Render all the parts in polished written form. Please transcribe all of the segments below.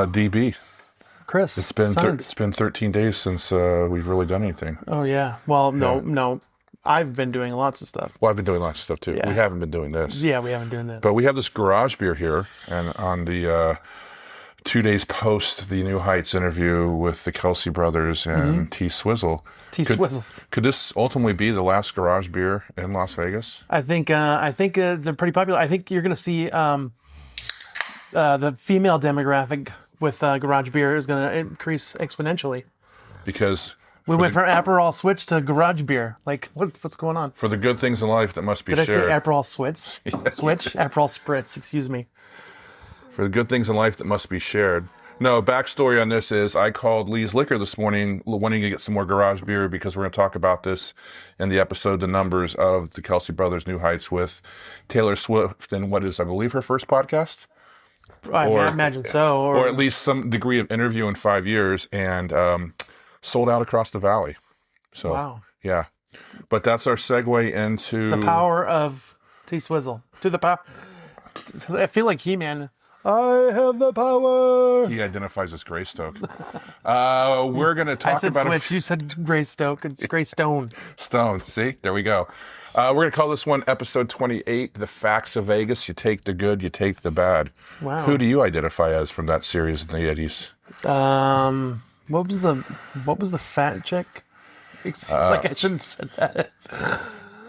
DB. Chris. It's been 13 days since we've really done anything. Oh yeah. Well, no. I've been doing lots of stuff. Well, I've been doing lots of stuff too. Yeah. We haven't been doing this. Yeah, we haven't been doing this. But we have this garage beer here, and on the 2 days post the New Heights interview with the Kalshi brothers and T-Swizzle. T-Swizzle. Could this ultimately be the last garage beer in Las Vegas? I think they're pretty popular. I think you're going to see the female demographic with garage beer is going to increase exponentially. Because we went from Aperol Switch to garage beer. Like, what's going on? For the good things in life that must be shared. Did I say Aperol Switch? Aperol Spritz, excuse me. For the good things in life that must be shared. No, backstory on this is I called Lee's Liquor this morning wanting to get some more garage beer because we're going to talk about this in the episode, The Numbers of the Kalshi Brothers New Heights with Taylor Swift and what is, I believe, her first podcast? I imagine so. Or at least some degree of interview in 5 years, and sold out across the valley. So, wow. Yeah. But that's our segue into... the power of T-Swizzle. To the power... I feel like He-Man... I have the power. He identifies as Greystoke. We're going to talk about... I said about... Switch. You said Greystoke. It's Greystone. Stone. See? There we go. We're going to call this one episode 28, The Facts of Vegas. You take the good, you take the bad. Wow. Who do you identify as from that series in the 80s? What was the fat chick? Like I shouldn't have said that.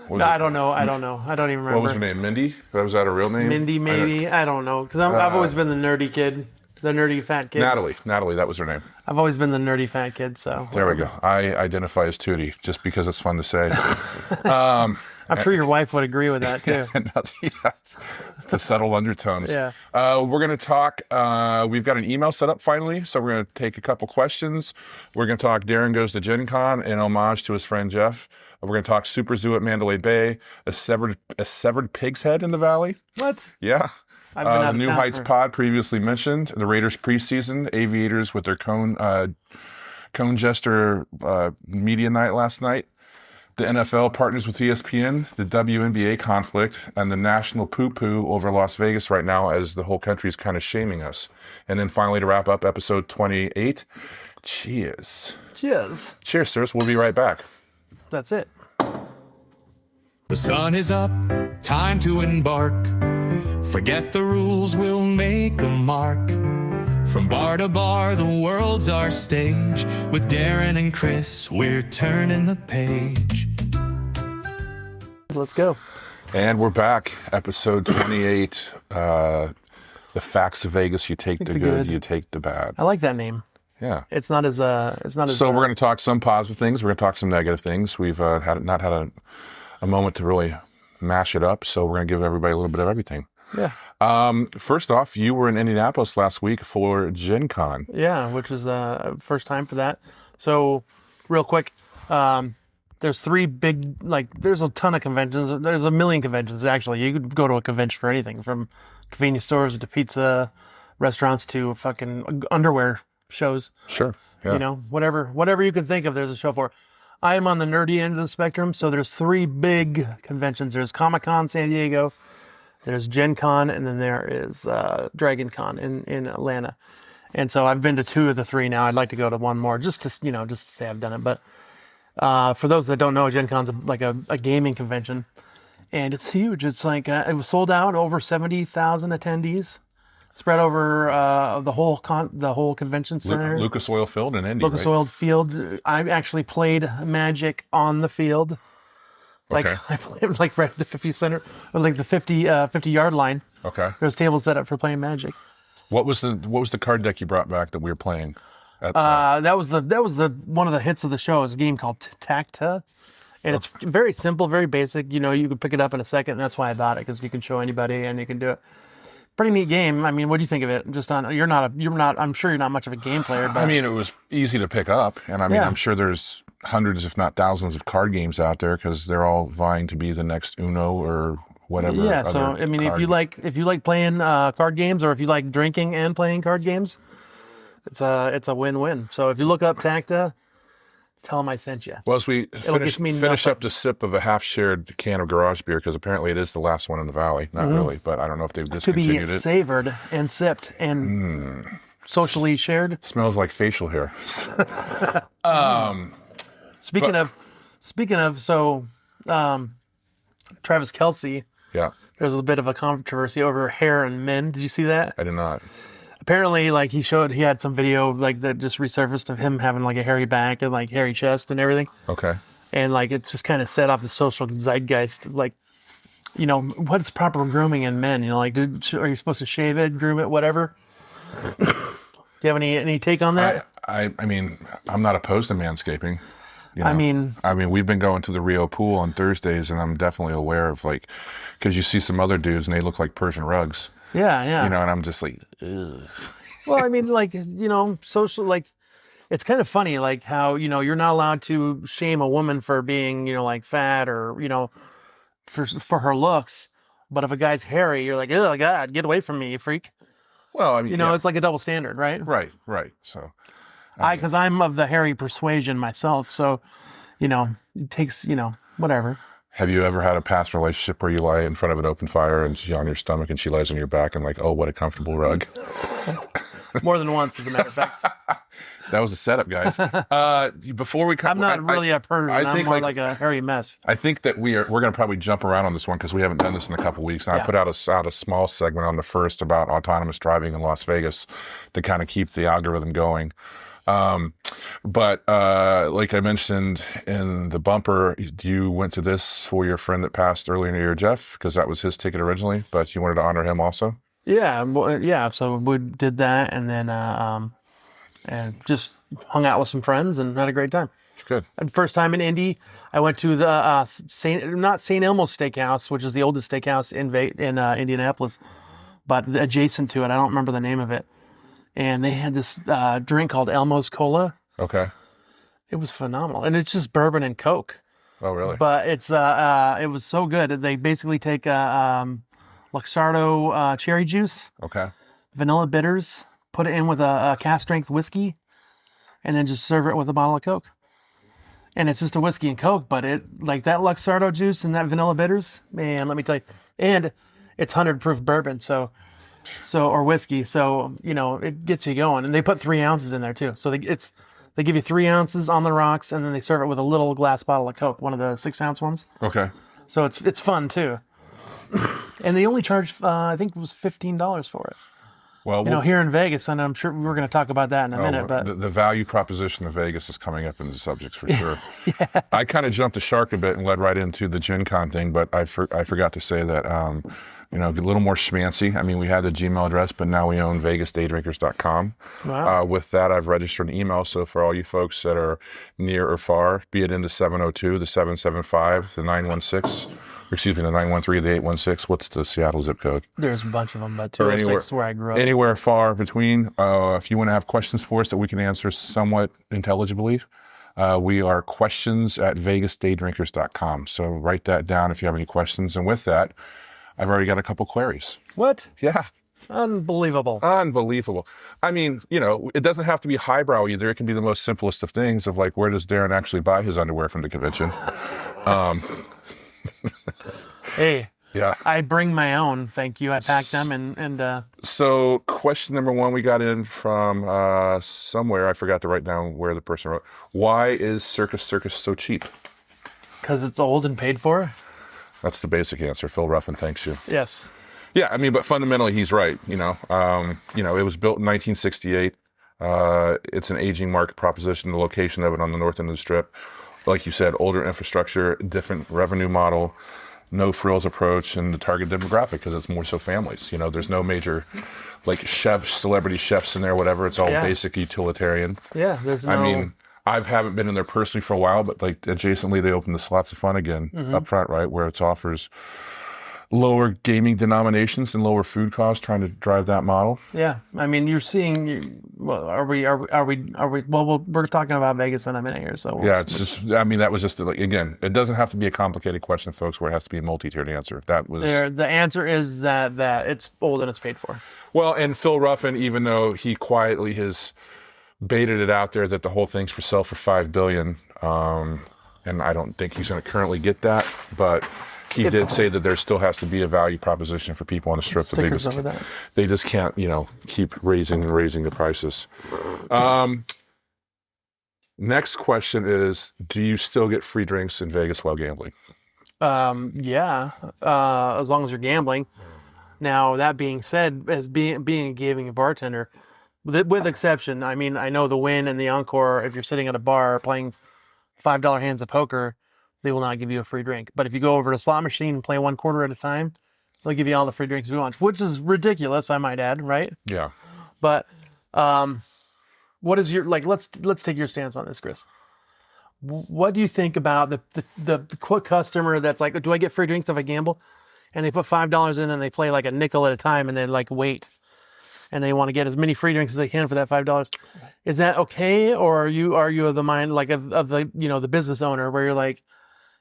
No, I don't know. I don't even remember. What was her name? Mindy? Was that a real name? Mindy, maybe. I don't know. Because I've always been the nerdy kid. The nerdy fat kid. Natalie, that was her name. I've always been the nerdy fat kid, so. There we go. I identify as Tootie, just because it's fun to say. I'm sure your wife would agree with that, too. The subtle undertones. Yeah. We're going to talk, we've got an email set up finally, so we're going to take a couple questions. We're going to talk Darren Goes to Gen Con in homage to his friend Jeff. We're going to talk SuperZoo at Mandalay Bay, a severed pig's head in the valley. What? Yeah. I've been the New Heights pod previously mentioned, the Raiders preseason, Aviators with their cone jester media night last night, the NFL partners with ESPN, the WNBA conflict, and the national poo-poo over Las Vegas right now as the whole country is kind of shaming us. And then finally to wrap up episode 28, cheers. Cheers. Cheers, sirs. We'll be right back. That's it. The sun is up, time to embark. Forget the rules, we'll make a mark. From bar to bar, the world's our stage. With Darren and Chris, we're turning the page. Let's go. And we're back. Episode 28, The Facts of Vegas. You take the good, you take the bad. I like that name. Yeah. It's not as So we're going to talk some positive things. We're going to talk some negative things. We've not had a moment to really mash it up. So we're going to give everybody a little bit of everything. Yeah. First off, you were in Indianapolis last week for Gen Con. Yeah, which was first time for that. So real quick, there's three big, there's a ton of conventions. There's a million conventions, actually. You could go to a convention for anything, from convenience stores to pizza restaurants to fucking underwear shows. Sure. Yeah. You know, whatever you can think of, there's a show for. I am on the nerdy end of the spectrum, so there's three big conventions. There's Comic-Con San Diego, there's Gen Con, and then there is Dragon Con in Atlanta. And so I've been to two of the three now. I'd like to go to one more just to say I've done it. But for those that don't know, Gen Con's like a gaming convention, and it's huge. It's like it was sold out, over 70,000 attendees, spread over the whole convention center. Lucas Oil Field in Indy, Lucas Oil Field. I actually played Magic on the field. Okay. I played right at the 50 center, or the 50-yard line. Okay. There's tables set up for playing Magic. What was the card deck you brought back that we were playing? That was the one of the hits of the show. It's a game called Tacta, and it's very simple, very basic. You can pick it up in a second, and that's why I bought it, because you can show anybody and you can do it. Pretty neat game. I mean, what do you think of it? You're not. I'm sure you're not much of a game player, but I mean, it was easy to pick up, and I'm sure there's hundreds, if not thousands, of card games out there because they're all vying to be the next Uno or whatever. Yeah. So I mean, if you like playing card games, or if you like drinking and playing card games, it's a win-win. So if you look up Tacta, tell them I sent you. Well, as we finish up the sip of a half-shared can of garage beer, because apparently it is the last one in the valley. Not really, but I don't know if they've discontinued it. To be savored and sipped and socially shared. Smells like facial hair. Speaking of, so Travis Kelce, Yeah, there's a bit of a controversy over hair and men. Did you see that? I did not. Apparently, like he had some video like that just resurfaced of him having like a hairy back and like hairy chest and everything. Okay. And like it just kind of set off the social zeitgeist, like, you know, what's proper grooming in men? You know, like, are you supposed to shave it, groom it, whatever? Do you have any take on that? I mean, I'm not opposed to manscaping. You know? I mean, we've been going to the Rio pool on Thursdays, and I'm definitely aware of like, because you see some other dudes and they look like Persian rugs. yeah. You know, and I'm just like, ugh. Well, I mean, like, you know, social, like, it's kind of funny, like how, you know, you're not allowed to shame a woman for being, you know, like fat or, you know, for her looks. But if a guy's hairy, you're like, oh God, get away from me, you freak. Well, I mean, You know, it's like a double standard, right? right. So, Because I'm of the hairy persuasion myself. So, you know, it takes, you know, whatever. have you ever had a past relationship where you lie in front of an open fire and she's on your stomach and she lies on your back and like, oh, what a comfortable rug? More than once, as a matter of fact. That was a setup, guys. Before we come, I'm not really a Persian. I'm more like a hairy mess. I think that we're going to probably jump around on this one because we haven't done this in a couple of weeks. And I put out a small segment on the first about autonomous driving in Las Vegas to kind of keep the algorithm going. But like I mentioned in the bumper, you went to this for your friend that passed earlier in the year, Jeff, because that was his ticket originally, but you wanted to honor him also? Yeah, so we did that, and then and just hung out with some friends and had a great time. Good. And first time in Indy, I went to the not St. Elmo's Steakhouse, which is the oldest steakhouse in Indianapolis, but adjacent to it. I don't remember the name of it. And they had this drink called Elmo's Cola. Okay. It was phenomenal, and it's just bourbon and Coke. Oh, really? But it was so good. They basically take Luxardo cherry juice, Okay. vanilla bitters, put it in with a cask strength whiskey, and then just serve it with a bottle of Coke. And it's just a whiskey and Coke, but it like that Luxardo juice and that vanilla bitters, man, let me tell you. And it's 100 proof bourbon, so or whiskey, so you know it gets you going. And they put 3 ounces in there too, so they give you 3 ounces on the rocks, and then they serve it with a little glass bottle of Coke, one of the 6 ounce ones. Okay. So it's fun too. And they only charged, I think it was $15 for it. Well, You know, here in Vegas, and I'm sure we're going to talk about that in a minute. But the value proposition of Vegas is coming up in the subjects for sure. I kind of jumped the shark a bit and led right into the Gen Con thing, but I forgot to say that, you know, a little more schmancy. I mean, we had the Gmail address, but now we own VegasDayDrinkers.com. Wow. With that, I've registered an email. So for all you folks that are near or far, be it in the 702, the 775, the 916, excuse me, the 913, the 816. What's the Seattle zip code? There's a bunch of them, but Or 206 is where I grew up. Anywhere far between. If you want to have questions for us that we can answer somewhat intelligibly, we are questions@VegasDayDrinkers.com. So write that down if you have any questions. And with that, I've already got a couple queries. What? Yeah. Unbelievable. Unbelievable. I mean, you know, it doesn't have to be highbrow either. It can be the most simplest of things of like, where does Darren actually buy his underwear from the convention? Hey, Yeah. I bring my own. Thank you. I pack them and So question number one, we got in from somewhere. I forgot to write down where the person wrote. Why is Circus Circus so cheap? because it's old and paid for. That's the basic answer. Phil Ruffin thanks you. Yes. Yeah, I mean, but fundamentally, he's right. You know, it was built in 1968. It's an aging market proposition. The location of it on the north end of the strip, like you said, older infrastructure, different revenue model, no frills approach, and the target demographic because it's more so families. You know, there's no major like chefs, celebrity chefs in there, whatever. It's all basic utilitarian. Yeah. There's no. I mean, I haven't been in there personally for a while, but like adjacently, they opened the Slots of Fun again up front, right, where it offers lower gaming denominations and lower food costs, trying to drive that model. Yeah. I mean, you're seeing. Well, are we? Well, we're talking about Vegas in a minute here. So Yeah, it's just. I mean, that was just like, again, it doesn't have to be a complicated question, folks, where it has to be a multi-tiered answer. That was the answer is that it's old and it's paid for. well, and Phil Ruffin, even though he quietly has baited it out there that the whole thing's for sale for $5 billion, and I don't think he's going to currently get that, but he did say that there still has to be a value proposition for people on the strip. Stickers over that. They just can't, keep raising the prices. Next question is, do you still get free drinks in Vegas while gambling? Yeah, as long as you're gambling. Now, that being said, as being a gaming bartender, with exception, I mean, I know the Win and the Encore, if you're sitting at a bar playing $5 hands of poker, they will not give you a free drink. But if you go over to a slot machine and play 1 quarter at a time, they'll give you all the free drinks you want, which is ridiculous, I might add, right? Yeah. But what is your, let's take your stance on this, Chris. What do you think about the customer that's like, do I get free drinks if I gamble? And they put $5 in and they play like a nickel at a time and then wait. And they want to get as many free drinks as they can for that $5. Is that okay? Or are you of the mind of the the business owner where you're like,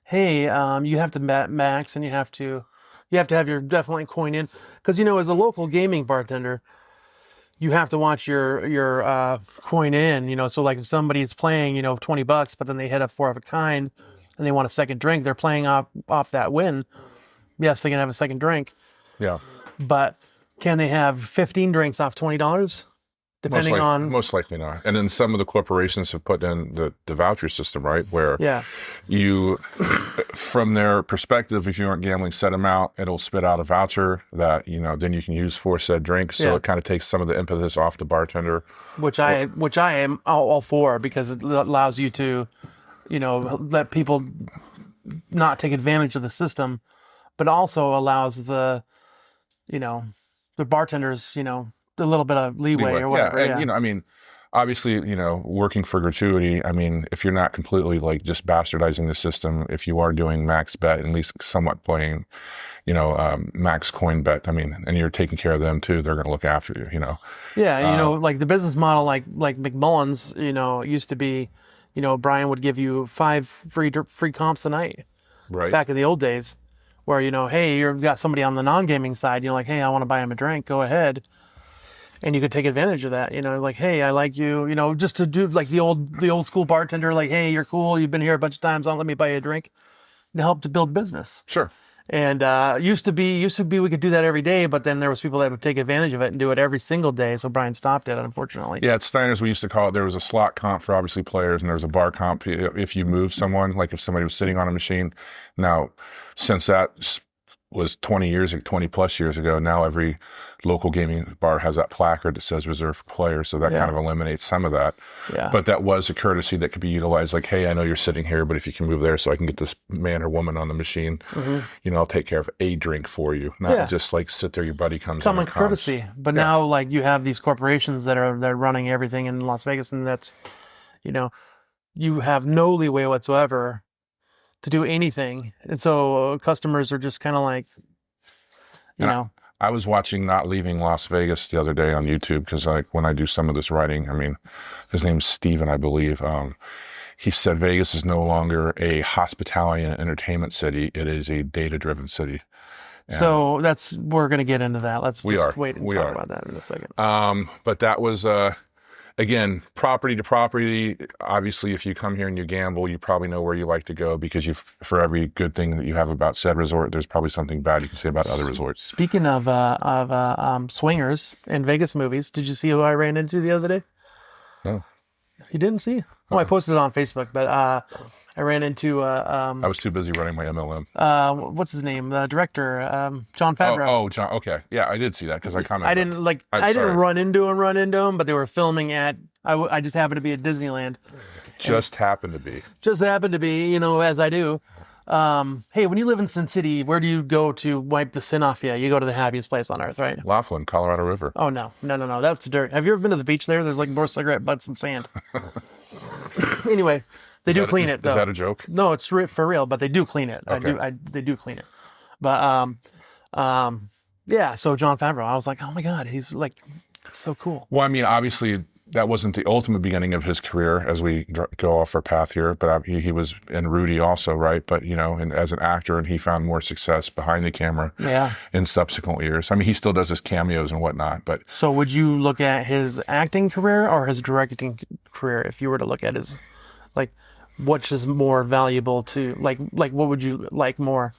hey, you have to max and you have to have your definitely coin in, because as a local gaming bartender, you have to watch your coin in. So like if somebody's playing $20, but then they hit a 4 of a kind and they want a second drink, they're playing off that win. Yes, they can have a second drink. Yeah. But can they have 15 drinks off $20? Depending on... Most likely not. And then some of the corporations have put in the voucher system, right? Where you, from their perspective, if you aren't gambling set amount, it'll spit out a voucher that, then you can use for said drink. So it kind of takes some of the impetus off the bartender. Which I am all for, because it allows you to, let people not take advantage of the system, but also allows the bartenders, a little bit of leeway or whatever. Yeah, and, I mean, obviously, working for gratuity, I mean, if you're not completely just bastardizing the system, if you are doing max bet, at least somewhat playing, max coin bet, I mean, and you're taking care of them too, they're going to look after you, Yeah, like the business model, like McMullen's, used to be, Brian would give you 5 free comps a night. Right. Back in the old days, where, hey, you've got somebody on the non-gaming side, like, hey, I want to buy him a drink, go ahead. And you could take advantage of that, like, hey, I like you, just to do like the old school bartender, like, hey, you're cool, you've been here a bunch of times, let me buy you a drink, to help to build business. Sure. And used to be we could do that every day, but then there was people that would take advantage of it and do it every single day. So Brian stopped it, unfortunately. Yeah, at Steiner's we used to call it, there was a slot comp for obviously players, and there was a bar comp if you move someone, like if somebody was sitting on a machine. Now, since that was 20 plus years ago, now every local gaming bar has that placard that says reserved for players, so that kind of eliminates some of that. Yeah. But that was a courtesy that could be utilized, like, hey, I know you're sitting here, but if you can move there so I can get this man or woman on the machine, I'll take care of a drink for you, not just like sit there, your buddy comes common courtesy. But now, like, you have these corporations that are running everything in Las Vegas, and that's, you have no leeway whatsoever to do anything, and so customers are just kind of like, I was watching Not Leaving Las Vegas the other day on YouTube, because when I do some of this writing, I mean, his name's Steven, I believe. He said Vegas is no longer a hospitality and entertainment city; it is a data-driven city. And so we're going to get into that. Let's wait and talk about that in a second. But that was again, property to property. Obviously, if you come here and you gamble, you probably know where you like to go, because for every good thing that you have about said resort, there's probably something bad you can say about other resorts. Speaking of swingers and Vegas movies, did you see who I ran into the other day? No. You didn't see? Oh, I posted it on Facebook, but I ran into... I was too busy running my MLM. What's his name? The director, Jon Favreau. Oh, John. Okay. Yeah, I did see that, because I commented. I didn't run into him, but they were filming at... I just happened to be at Disneyland. Just happened to be, as I do. Hey, when you live in Sin City, where do you go to wipe the sin off you? You go to the happiest place on earth, right? Laughlin, Colorado River. Oh, no. That's dirt. Have you ever been to the beach there? There's like more cigarette butts and sand. Anyway, they do clean it, though. Is that a joke? No, it's for real, but they do clean it. Okay. They do clean it. But, yeah, so Jon Favreau, I was like, oh my God, he's like so cool. Well, I mean, obviously, that wasn't the ultimate beginning of his career as we go off our path here, but he was in Rudy also, right? But, and as an actor, and he found more success behind the camera in subsequent years. I mean, he still does his cameos and whatnot, but... So would you look at his acting career or his directing career if you were to look at his, like, which is more valuable to, like what would you like more?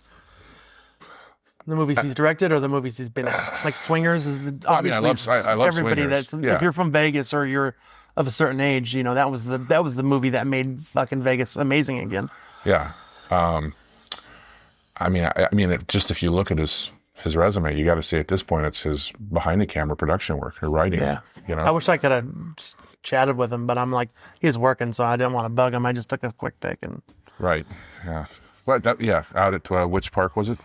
The movies he's directed or the movies he's been in? Like Swingers is the I mean, I obviously love everybody Swingers. that's Yeah. if you're from Vegas or you're of a certain age, you know, that was the movie that made fucking Vegas amazing again. Yeah. I mean, just if you look at his resume, you got to say at this point it's his behind the camera production work or writing. Yeah. You know. I wish I could have chatted with him, but I'm like, he's working, so I didn't want to bug him. I just took a quick pic and Right. Yeah. What? Yeah. Out at which park was it?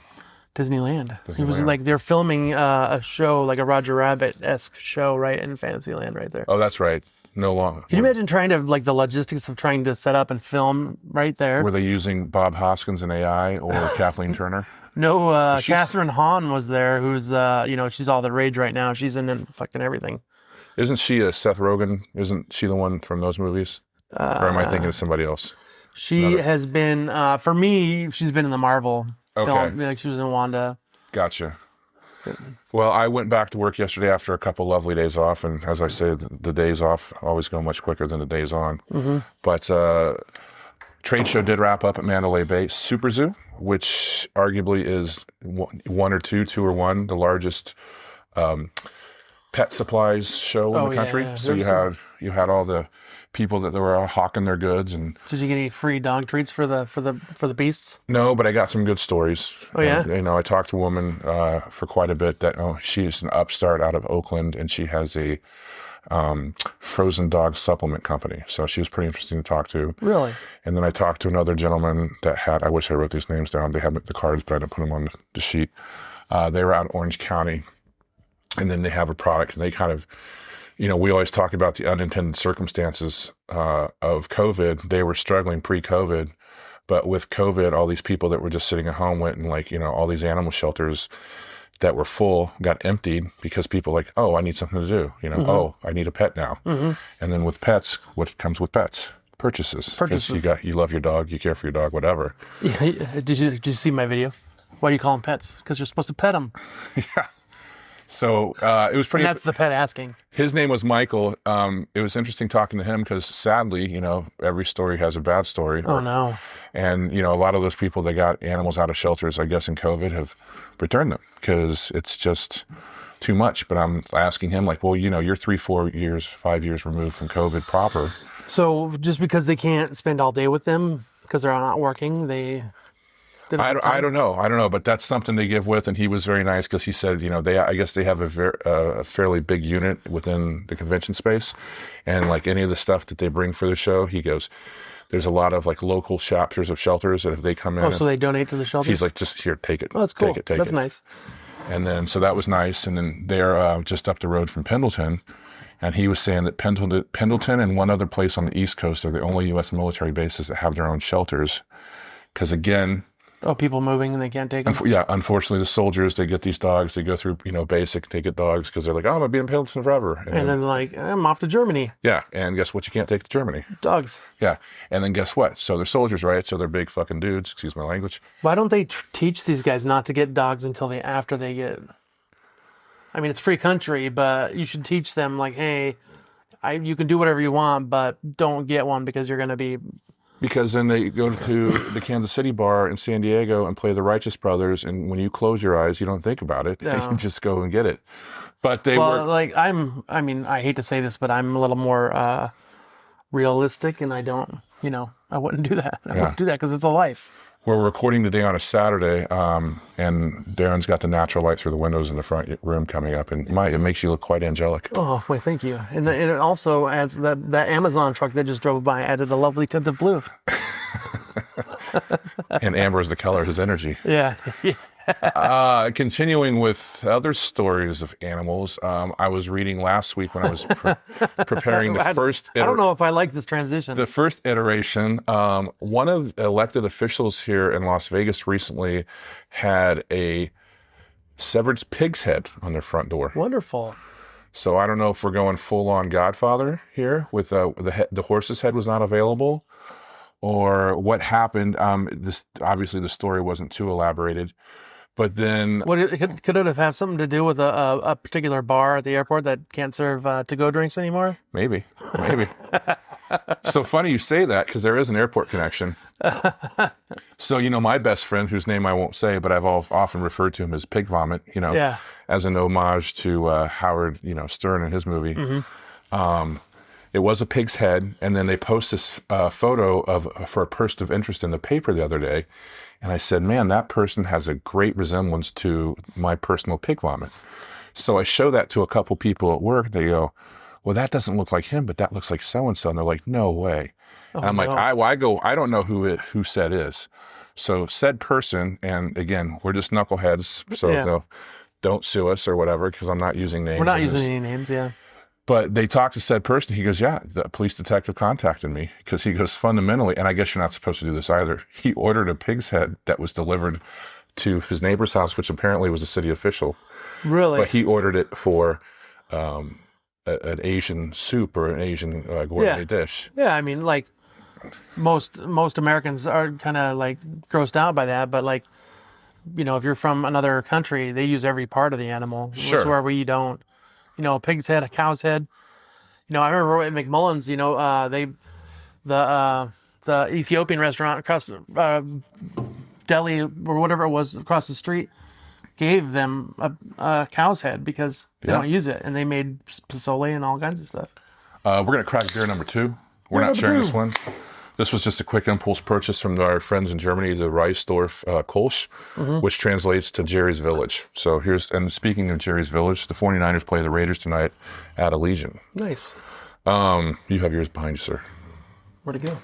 Disneyland. It was Disneyland. like they're filming a show, like a Roger Rabbit-esque show, right in Fantasyland, right there. Oh, that's right. No longer. Can you imagine trying to like the logistics of trying to set up and film right there? Were they using Bob Hoskins and AI or Kathleen Turner? No, she's- Catherine Hahn was there, who's she's all the rage right now. She's in fucking everything. Isn't she a Seth Rogen? Isn't she the one from those movies? Or am I thinking of somebody else? She has been for me. She's been in the Marvel film. Like she was in Wanda. Gotcha. Well, I went back to work yesterday after a couple lovely days off, and as I say, the days off always go much quicker than the days on. Mm-hmm. But trade show did wrap up at Mandalay Bay. SuperZoo, which arguably is one or two or one, the largest pet supplies show in the country. Yeah. So you had all the people that were hawking their goods. And did you get any free dog treats for the beasts? no, but I got some good stories. Oh yeah. And, you know, I talked to a woman for quite a bit that she's an upstart out of Oakland, and she has a frozen dog supplement company. So she was pretty interesting to talk to. Really? And then I talked to another gentleman that had, I wish I wrote these names down. They had the cards, but I didn't put them on the sheet. They were out in Orange County, and then they have a product, and they kind of, you know, we always talk about the unintended circumstances of COVID. They were struggling pre-COVID, but with COVID, all these people that were just sitting at home went and, like, you know, all these animal shelters that were full got emptied because people like, oh, I need something to do. You know, Mm-hmm. oh, I need a pet now. Mm-hmm. And then with pets, what comes with pets? Purchases. 'Cause you love your dog, you care for your dog, whatever. Yeah. Did you see my video? Why do you call them pets? Because you're supposed to pet them. Yeah. So it was pretty. And that's the pet asking. His name was Michael. It was interesting talking to him because sadly, you know, every story has a bad story. Oh no. And, you know, a lot of those people that got animals out of shelters, I guess in COVID, have returned them because it's just too much. But I'm asking him, like, well, you know, you're 3, 4 years, 5 years removed from COVID proper. So just because they can't spend all day with them because they're not working, they... I don't know, but that's something they give with, and he was very nice because he said, you know, I guess they have a fairly big unit within the convention space, and like any of the stuff that they bring for the show, he goes, there's a lot of like local chapters of shelters that if they come in, Oh, so they donate to the shelters? he's like, just here, take it. Oh, that's cool. Take That's it. nice. And then so that was nice, and then they're just up the road from Pendleton. And he was saying that Pendleton and one other place on the East Coast are the only U.S. military bases that have their own shelters. Because again, Oh, people moving and they can't take them? unfortunately, the soldiers, they get these dogs. They go through, you know, basic. They get dogs because they're like, oh, I'm going to be in Pendleton forever. And then like, I'm off to Germany. Yeah, and guess what? You can't take to Germany. Dogs. Yeah, and then guess what? So they're soldiers, right? So they're big fucking dudes. Excuse my language. Why don't they teach these guys not to get dogs until after they get... I mean, it's free country, but you should teach them like, hey, you can do whatever you want, but don't get one because you're going to be... Because then they go to the Kansas City bar in San Diego and play the Righteous Brothers, and when you close your eyes, you don't think about it. No. You just go and get it. But they were... like, I mean, I hate to say this, but I'm a little more realistic, and I don't, you know, I wouldn't do that. I wouldn't do that because it's a life. We're recording today on a Saturday, and Darren's got the natural light through the windows in the front room coming up, and it makes you look quite angelic. Oh, wait, thank you. And it also adds that Amazon truck that just drove by added a lovely tint of blue. And amber is the color of his energy. Yeah. Continuing with other stories of animals, I was reading last week when I was preparing the first... I don't know if I like this transition. The first iteration, one of the elected officials here in Las Vegas recently had a severed pig's head on their front door. Wonderful. So I don't know if we're going full-on Godfather here with the horse's head was not available, or what happened. This obviously the story wasn't too elaborated, but then Could it have something to do with a particular bar at the airport that can't serve to-go drinks anymore? maybe. So funny you say that because there is an airport connection. So, my best friend, whose name I won't say, but I've often referred to him as Pig Vomit, Yeah. as an homage to Howard, Stern in his movie. Mm-hmm. It was a pig's head, and then they post this photo for a person of interest in the paper the other day, and I said, man, that person has a great resemblance to my personal pig vomit. So I show that to a couple people at work. They go, well, that doesn't look like him, but that looks like so-and-so. And they're like, no way. Oh, and I'm like, no. I don't know who said is. So said person, and again, we're just knuckleheads, so Yeah. don't sue us or whatever, because I'm not using names. We're not in using this. any names, yeah. But they talked to said person. He goes, yeah, the police detective contacted me, because he goes, fundamentally, and I guess you're not supposed to do this either, he ordered a pig's head that was delivered to his neighbor's house, which apparently was a city official. Really? But he ordered it for an Asian soup or an Asian gourmet dish. Yeah, I mean, like, most Americans are kind of, like, grossed out by that, but, like, if you're from another country, they use every part of the animal. Sure. Where we don't. A pig's head, a cow's head. I remember at McMullen's, the Ethiopian restaurant across deli or whatever it was across the street gave them a cow's head because they don't use it, and they made pozole and all kinds of stuff. We're going to crack beer number 2. We're not sharing this one. This was just a quick impulse purchase from our friends in Germany, the Reisdorf Kalshi, which translates to Jerry's Village. So and speaking of Jerry's Village, the 49ers play the Raiders tonight at Allegiant. Nice. You have yours behind you, sir. Where'd it go?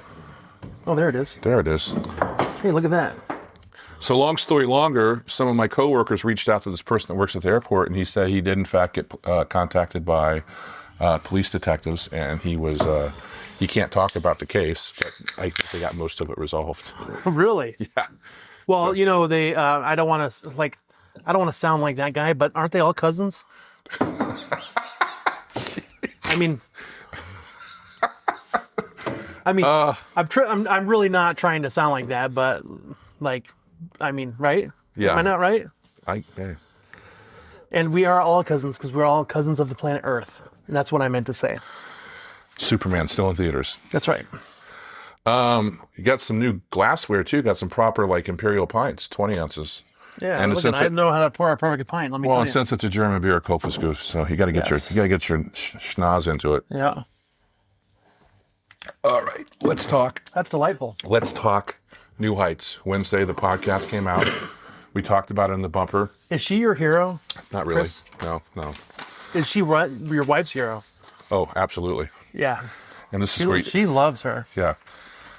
Oh, there it is. There it is. Hey, look at that. So long story longer, some of my coworkers reached out to this person that works at the airport, and he said he did in fact get contacted by police detectives, and he can't talk about the case, but I think they got most of it resolved. Really? Yeah. Well, they I don't want to sound like that guy, but aren't they all cousins? I mean, I'm really not trying to sound like that, but right? Yeah. Am I not right? Hey. And we are all cousins because we're all cousins of the planet Earth. And that's what I meant to say. Superman still in theaters. That's right. You got some new glassware too. Got some proper imperial pints, 20 ounces. Yeah, and I know how to pour a perfect pint. Let me tell you. Well, since it's a German beer, Kopf's good. So you got to get your schnoz into it. Yeah. All right, let's talk. That's delightful. Let's talk New Heights. Wednesday, the podcast came out. We talked about it in the bumper. Is she your hero? Not really. Chris? No. Is she your wife's hero? Oh, absolutely. Yeah. And this is great. She loves her. Yeah.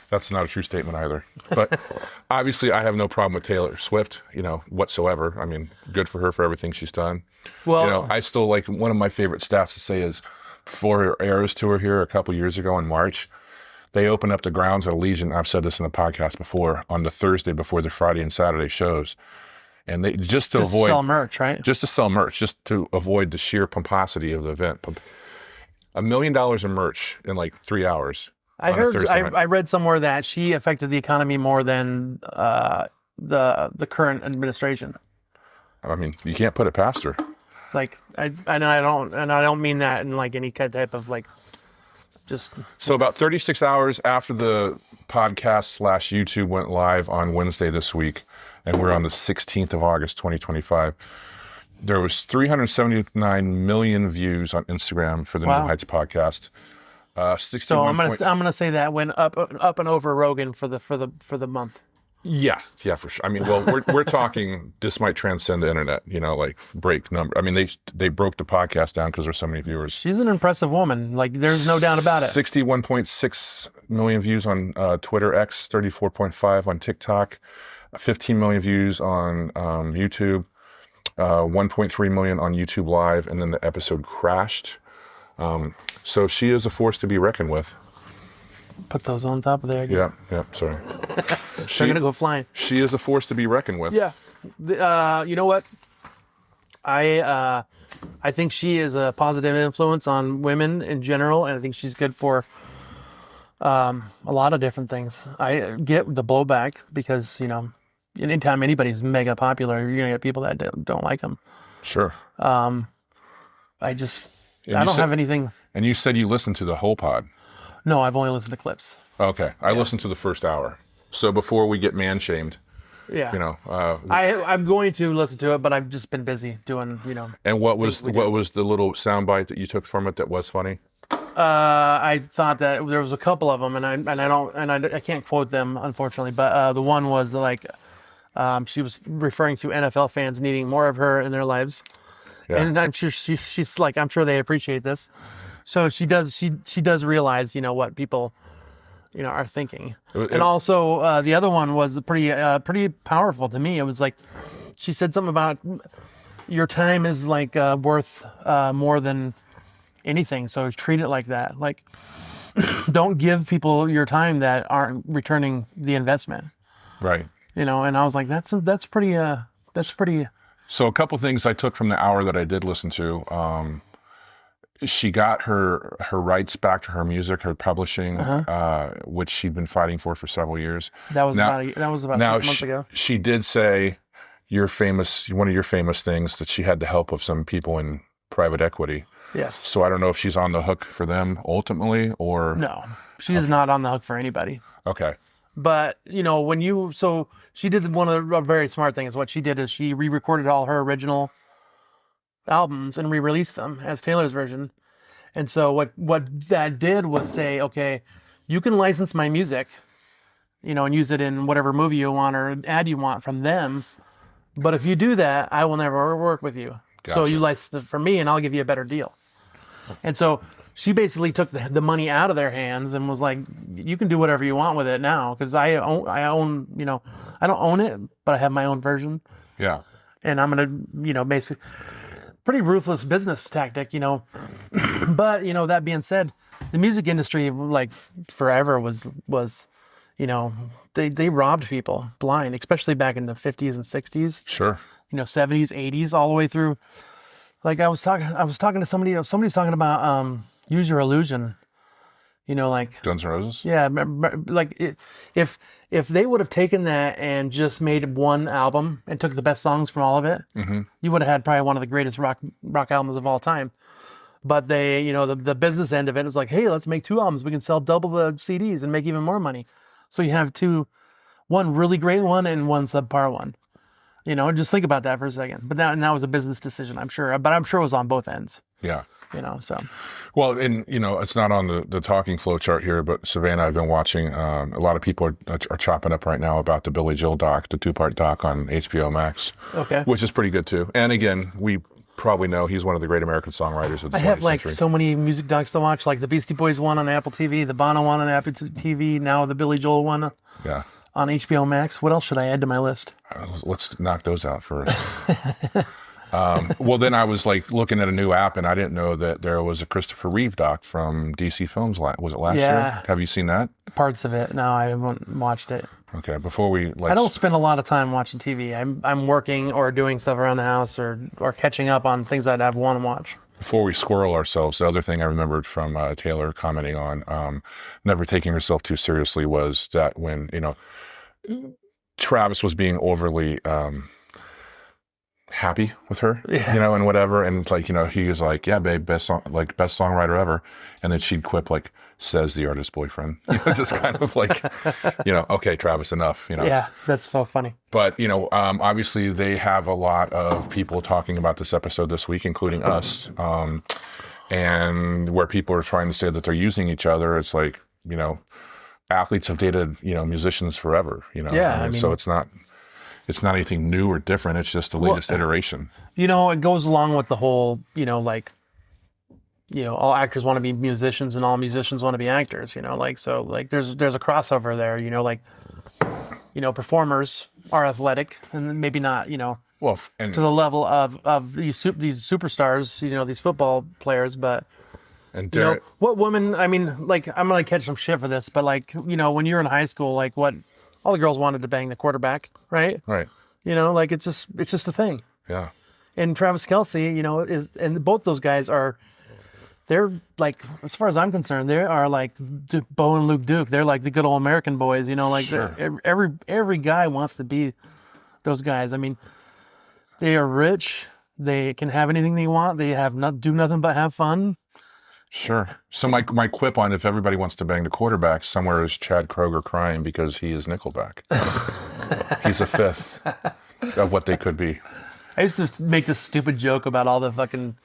That's not a true statement either. But obviously, I have no problem with Taylor Swift, whatsoever. I mean, good for her for everything she's done. Well, I still one of my favorite stats to say is before her Eras tour here a couple years ago in March, they opened up the grounds at Allegiant. I've said this in the podcast before, on the Thursday before the Friday and Saturday shows. And they just to sell merch, right? Just to sell merch, just to avoid the sheer pomposity of the event. $1 million in merch in 3 hours. I read somewhere that she affected the economy more than the current administration. I mean, you can't put it past her. I don't mean that in any type of just. So about 36 hours after the podcast / YouTube went live on Wednesday this week, and we're on the 16th of August, 2025. There was 379 million views on Instagram for the New Heights podcast. 61. So I'm gonna say that went up and over Rogan for the month. Yeah, for sure. I mean, well, we're talking. This might transcend the internet. Break number. I mean, they broke the podcast down because there's so many viewers. She's an impressive woman. There's no doubt about it. 61.6 million views on Twitter X, 34.5 on TikTok, 15 million views on YouTube, 1.3 million on YouTube Live, and then the episode crashed. So she is a force to be reckoned with. Put those on top of there again. Yeah, sorry. They're going to go flying. She is a force to be reckoned with. Yeah. You know what? I think she is a positive influence on women in general, and I think she's good for a lot of different things. I get the blowback because, anytime anybody's mega popular, you're going to get people that don't like them. Sure. I don't have anything. And you said you listened to the whole pod. No, I've only listened to clips. Okay. I listened to the first hour. So before we get man shamed, Yeah. you know, I'm going to listen to it, but I've just been busy doing, and what was we do. the little soundbite that you took from it that was funny? I thought that there was a couple of them, and I can't quote them unfortunately, but the one was like, she was referring to NFL fans needing more of her in their lives, and I'm sure she's like, I'm sure they appreciate this, so she does realize what people are thinking, and also the other one was pretty powerful to me. It was like she said something about your time is like worth more than anything, so treat it like that. Like, don't give people your time that aren't returning the investment. Right. And I was like, that's pretty. So a couple things I took from the hour that I did listen to. She got her rights back to her music, her publishing, which she'd been fighting for several years. That was about 6 months ago. She did say one of your famous things, that she had the help of some people in private equity. Yes. So I don't know if she's on the hook for them ultimately, or No, she is not on the hook for anybody. Okay. But so she did one of the very smart things. What she did is she re-recorded all her original albums and re-released them as Taylor's version. And so what that did was say, okay, you can license my music, and use it in whatever movie you want or ad you want from them. But if you do that, I will never work with you. Gotcha. So you license it from me, and I'll give you a better deal. And so she basically took the money out of their hands and was like, you can do whatever you want with it now, because I own, I don't own it, but I have my own version. Yeah. And I'm going to, basically, pretty ruthless business tactic, But, that being said, the music industry, like, forever was they robbed people blind, especially back in the 50s and 60s. Sure. 70s, 80s, all the way through. Like, I was talking to somebody's talking about Use Your Illusion, like Guns N' Roses? Yeah, like if they would have taken that and just made one album and took the best songs from all of it, you would have had probably one of the greatest rock albums of all time. But they, the business end of it was like, hey, let's make 2 albums. We can sell double the CDs and make even more money. So you have one really great one and one subpar one. Just think about that for a second. But that was a business decision, I'm sure. But I'm sure it was on both ends. Yeah. So. Well, and, it's not on the talking flow chart here, but Savannah, I've been watching, a lot of people are chopping up right now about the Billy Joel doc, the 2-part doc on HBO Max. Okay. Which is pretty good too. And again, we probably know he's one of the great American songwriters of the 20th century. I have like so many music docs to watch, like the Beastie Boys one on Apple TV, the Bono one on Apple TV, now the Billy Joel one on HBO Max. What else should I add to my list? Let's knock those out first. Well, then I was like looking at a new app, and I didn't know that there was a Christopher Reeve doc from DC Films. Was it last year? Have you seen that? Parts of it. No, I haven't watched it. Okay, before we I don't spend a lot of time watching TV. I'm working or doing stuff around the house or catching up on things that I want to watch. Before we squirrel ourselves, the other thing I remembered from Taylor commenting on never taking herself too seriously was that when Travis was being overly happy with her, and whatever, and it's like, he was like, yeah, babe, best songwriter ever, and then she'd quip like, says the artist boyfriend, just kind of like, okay, Travis, enough, Yeah, that's so funny. But obviously they have a lot of people talking about this episode this week, including us, and where people are trying to say that they're using each other. It's like, athletes have dated musicians forever, Yeah, so it's not anything new or different. It's just the latest iteration. It goes along with the whole, all actors want to be musicians and all musicians want to be actors, so there's a crossover there, performers are athletic and maybe not, well, to the level of these superstars, these football players, but and Darren, what woman, I'm going to catch some shit for this, but when you're in high school, what all the girls wanted to bang the quarterback, right? Right. It's just a thing. Yeah. And Travis Kelce, and both those guys they're like, as far as I'm concerned, they are like Bo and Luke Duke. They're like the good old American boys, Sure. Every guy wants to be those guys. They are rich. They can have anything they want. They do nothing but have fun. Sure. So my quip on if everybody wants to bang the quarterback, somewhere is Chad Kroger crying because he is Nickelback. He's a fifth of what they could be. I used to make this stupid joke about all the fucking.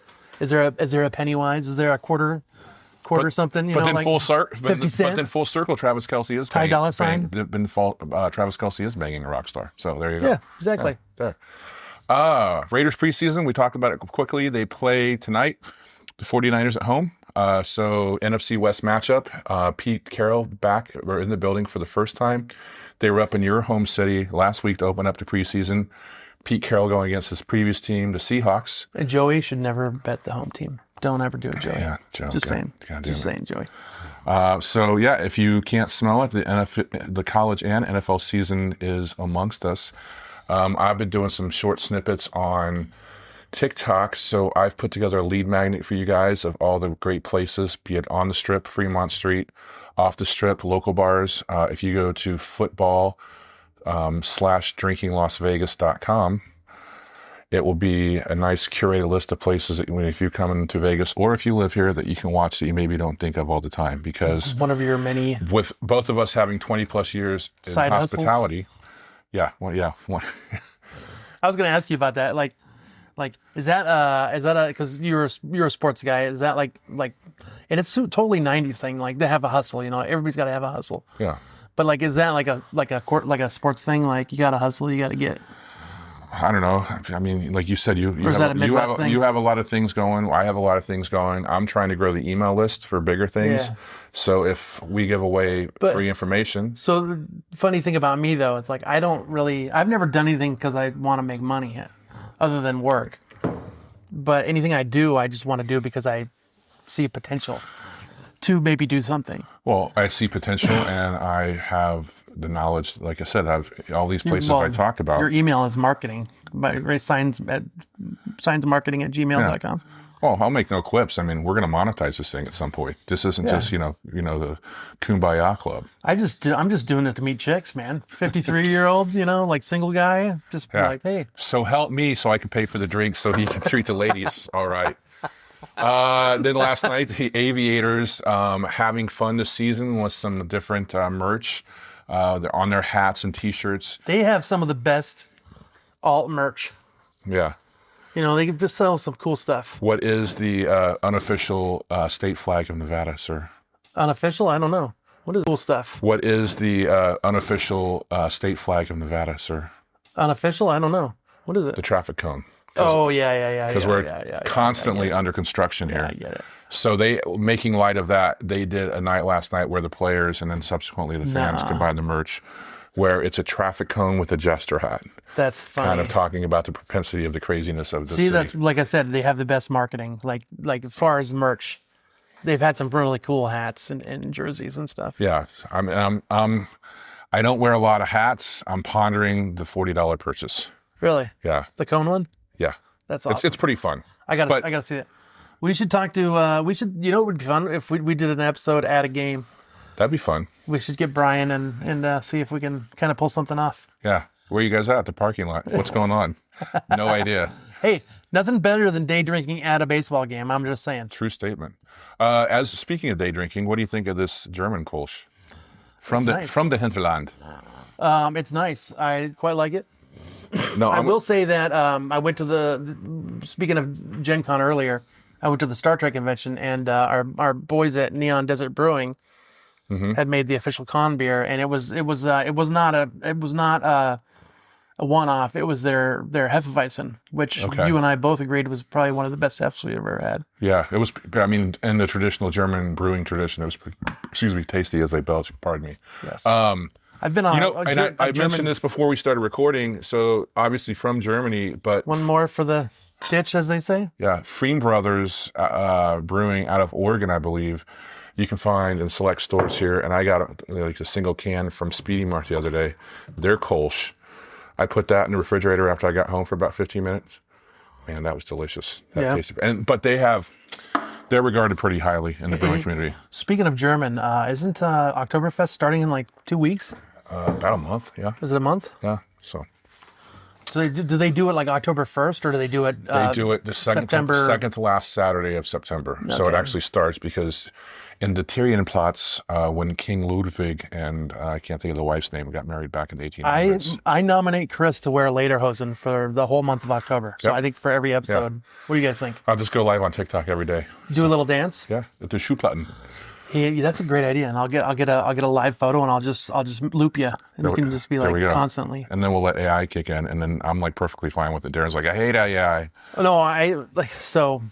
Is there a Pennywise? Is there a quarter something? But then like full circle. 50 Cent? But then full circle. Travis Kelce is Ty banging, Dolla Sign? Travis Kelce is banging a rock star. So there you go. Yeah, exactly. There. Raiders preseason. We talked about it quickly. They play tonight. The 49ers at home. So NFC West matchup. Pete Carroll back or in the building for the first time. They were up in your home city last week to open up the preseason. Pete Carroll going against his previous team, the Seahawks. And Joey should never bet the home team. Don't ever do it, Joey. Yeah, Joe. Just saying, Joey. So yeah, if you can't smell it, the college and NFL season is amongst us. I've been doing some short snippets on TikTok, so I've put together a lead magnet for you guys of all the great places, be it on the Strip, Fremont Street, off the Strip, local bars. If you go to football /drinkinglasvegas.com, it will be a nice curated list of places that if you come into Vegas or if you live here that you can watch that you maybe don't think of all the time, because one of your many, with both of us having 20 plus years in side hospitality. Hustles? Yeah. I was going to ask you about that. Like, is that because you're a sports guy, is that like, and it's totally 90s thing. Like they have a hustle, everybody's got to have a hustle. Yeah. But like, is that like a sports thing? Like you got to hustle, you got to get. I don't know. I mean, like you said, you have a lot of things going. I have a lot of things going. I'm trying to grow the email list for bigger things. Yeah. So if we give away free information. So the funny thing about me though, it's like I've never done anything because I want to make money yet, other than work. But anything I do, I just want to do because I see potential to maybe do something. Well, I see potential and I have the knowledge. Like I said, I have all these places I talk about. Your email is marketing, right? signsmarketing@gmail.com. Oh, I'll make no quips. I mean, we're going to monetize this thing at some point. This isn't just, the Kumbaya Club. I'm just doing it to meet chicks, man. 53-year-old, like single guy. Just like, hey. So help me so I can pay for the drinks so he can treat the ladies. All right. Then last night, the Aviators having fun this season with some different merch. They're on their hats and T-shirts. They have some of the best alt merch. Yeah. They can just sell some cool stuff. What is the unofficial state flag of Nevada, sir? Unofficial? I don't know. What is cool stuff? What is the unofficial state flag of Nevada, sir? Unofficial? I don't know. What is it? The traffic cone. Oh, yeah. Because we're constantly under construction here. I get it. So they, making light of that, they did a night last night where the players and then subsequently the fans could buy the merch, where it's a traffic cone with a jester hat. That's funny. Kind of talking about the propensity of the craziness of the city. See, that's like I said, they have the best marketing. Like as far as merch, they've had some really cool hats and jerseys and stuff. Yeah, I don't wear a lot of hats. I'm pondering the $40 purchase. Really? Yeah. The cone one? Yeah. That's awesome. It's pretty fun. I gotta see it. We should talk to. It would be fun if we did an episode at a game. That'd be fun. We should get Brian and see if we can kind of pull something off. Yeah. Where you guys at? The parking lot. What's going on? No idea. Hey, nothing better than day drinking at a baseball game. I'm just saying. True statement. Speaking of day drinking, what do you think of this German Kolsch from the hinterland? It's nice. I quite like it. No, I will say that I went to speaking of Gen Con earlier, I went to the Star Trek convention, and our boys at Neon Desert Brewing had made the official con beer, and it was not a one-off. It was their Hefeweizen, which you and I both agreed was probably one of the best Hefs we ever had. Yeah, it was. I mean, in the traditional German brewing tradition, it was, tasty as they belch. Pardon me. Yes. I've been on. I mentioned this before we started recording. So obviously from Germany, but one more for the ditch, as they say. Yeah, Freen Brothers Brewing out of Oregon, I believe. You can find in select stores here, and I got a single can from Speedy Mart the other day. Their Kolsch. I put that in the refrigerator after I got home for about 15 minutes. Man, that was delicious. That tasted, but they're regarded pretty highly in the brewing community. Speaking of German, isn't Oktoberfest starting in like 2 weeks? About a month, yeah. Is it a month? Yeah, so. So do they do it like October 1st, or do they do it? They do it the September? second to last Saturday of September. So it Okay. actually starts because in the Tyrian plots, when King Ludwig and I can't think of the wife's name, got married back in the 1800s. I nominate Chris to wear lederhosen for the whole month of October. So Yep. I think for every episode. What do you guys think? I'll just go live on TikTok every day. Do a little dance? Yeah, at the shoe button. Yeah, that's a great idea. And I'll get a live photo, and I'll just loop you, and you can just be There we like go. constantly. And then we'll let AI kick in, and then I'm like perfectly fine with it. Darren's like, I hate AI. Oh, no, I like so.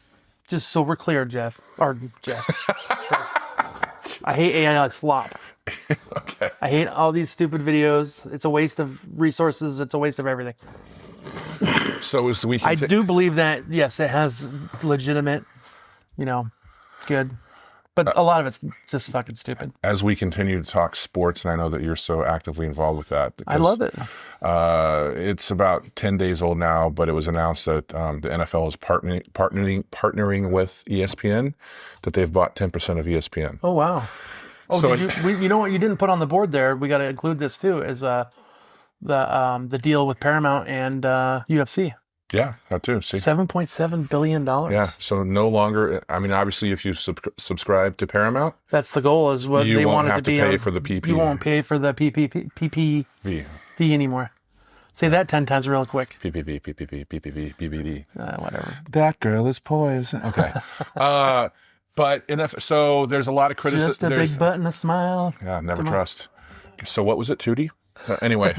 Just so we're clear, Jeff. Chris. I hate AI like slop. Okay. I hate all these stupid videos. It's a waste of resources. It's a waste of everything. So as we I do believe that, yes, it has legitimate, good. But a lot of it's just fucking stupid. as we continue to talk sports, and I know that you're so actively involved with that. I love it. It's about 10 days old now, but it was announced that the NFL is partnering with ESPN, that they've bought 10% of ESPN. Oh, wow. Oh, So you know what you didn't put on the board there? We got to include this too, is the deal with Paramount and UFC. Yeah, that too. See? $7.7 billion. Yeah, so no longer, I mean, obviously, if you subscribe to Paramount, That's the goal, is what you they won't wanted have to be. to pay for the PP. You won't pay for the PPV anymore. Say that 10 times real quick. PPV, PPD. Whatever. That girl is poison. Okay. But so there's a lot of criticism. Just a big butt and a smile. Yeah, never trust. So what was it, Tootie? Anyway,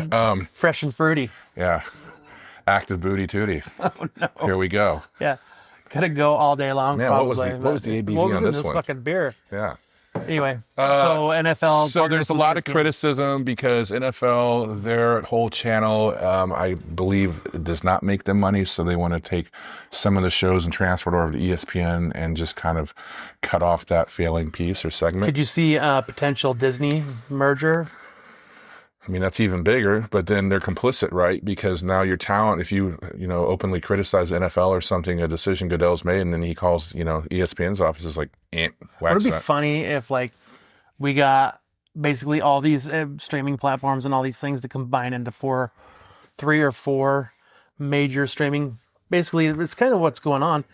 Fresh and fruity. yeah. Active booty Tootie. Oh, no. Here we go. Yeah. Could it go all day long? Man, probably. what was the ABV What was on in this one? fucking beer? Yeah. Anyway, so NFL. So there's a lot of ESPN. criticism because NFL, their whole channel, I believe, does not make them money. So they want to take some of the shows and transfer it over to ESPN and just kind of cut off that failing piece or segment. Could you see a potential Disney merger? I mean, that's even bigger, but then they're complicit, right? Because now your talent, if you openly criticize the NFL or something, a decision Goodell's made, and then he calls, ESPN's office is like, wax Would it be that. funny if we got basically all these streaming platforms and all these things to combine into three or four major streaming? Basically, it's kind of what's going on.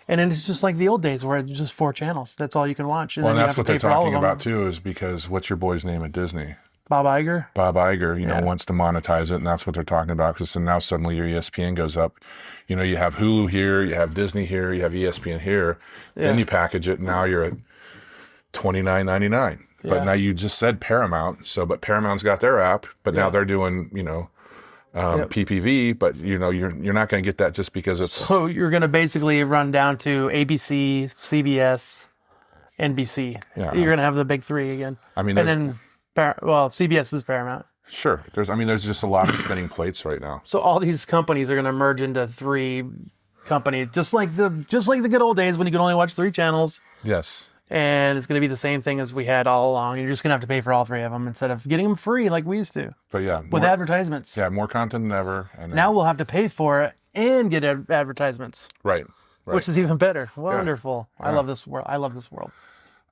And then it's just like the old days where it's just 4 channels. That's all you can watch. Well, and then you that's have what to they're pay for all talking of them. about too, is because what's your boy's name at Disney? Bob Iger. Bob Iger, wants to monetize it, and that's what they're talking about. Because now suddenly your ESPN goes up. You have Hulu here, you have Disney here, you have ESPN here. Then you package it, and now you're at $29.99. But now you just said Paramount, but Paramount's got their app, but now they're doing PPV. But you're not going to get that just because it's. So you're going to basically run down to ABC, CBS, NBC. Yeah. You're going to have the big 3 again. I mean, and then CBS is Paramount. Sure. There's just a lot of spinning plates right now. So all these companies are going to merge into 3 companies, just like the good old days when you could only watch 3 channels. Yes. And it's going to be the same thing as we had all along. You're just going to have to pay for all 3 of them instead of getting them free like we used to. But yeah. With advertisements. Yeah, more content than ever. And Now we'll have to pay for it and get advertisements. Right. Which is even better. Wonderful. Yeah. I love this world.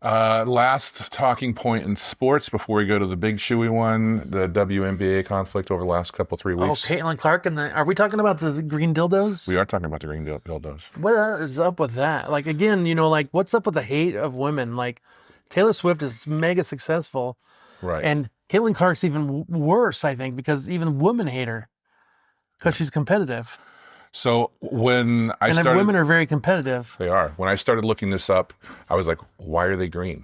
Last talking point in sports before we go to the big shoey one, the WNBA conflict over the last 3 weeks. Oh, Caitlin Clark are we talking about the green dildos? We are talking about the green dildos. What is up with that? Again, what's up with the hate of women? Taylor Swift is mega successful. Right. And Caitlin Clark's even worse, I think, because even women hate her because she's competitive. So when I started... women are very competitive. They are. When I started looking this up, I was like, why are they green?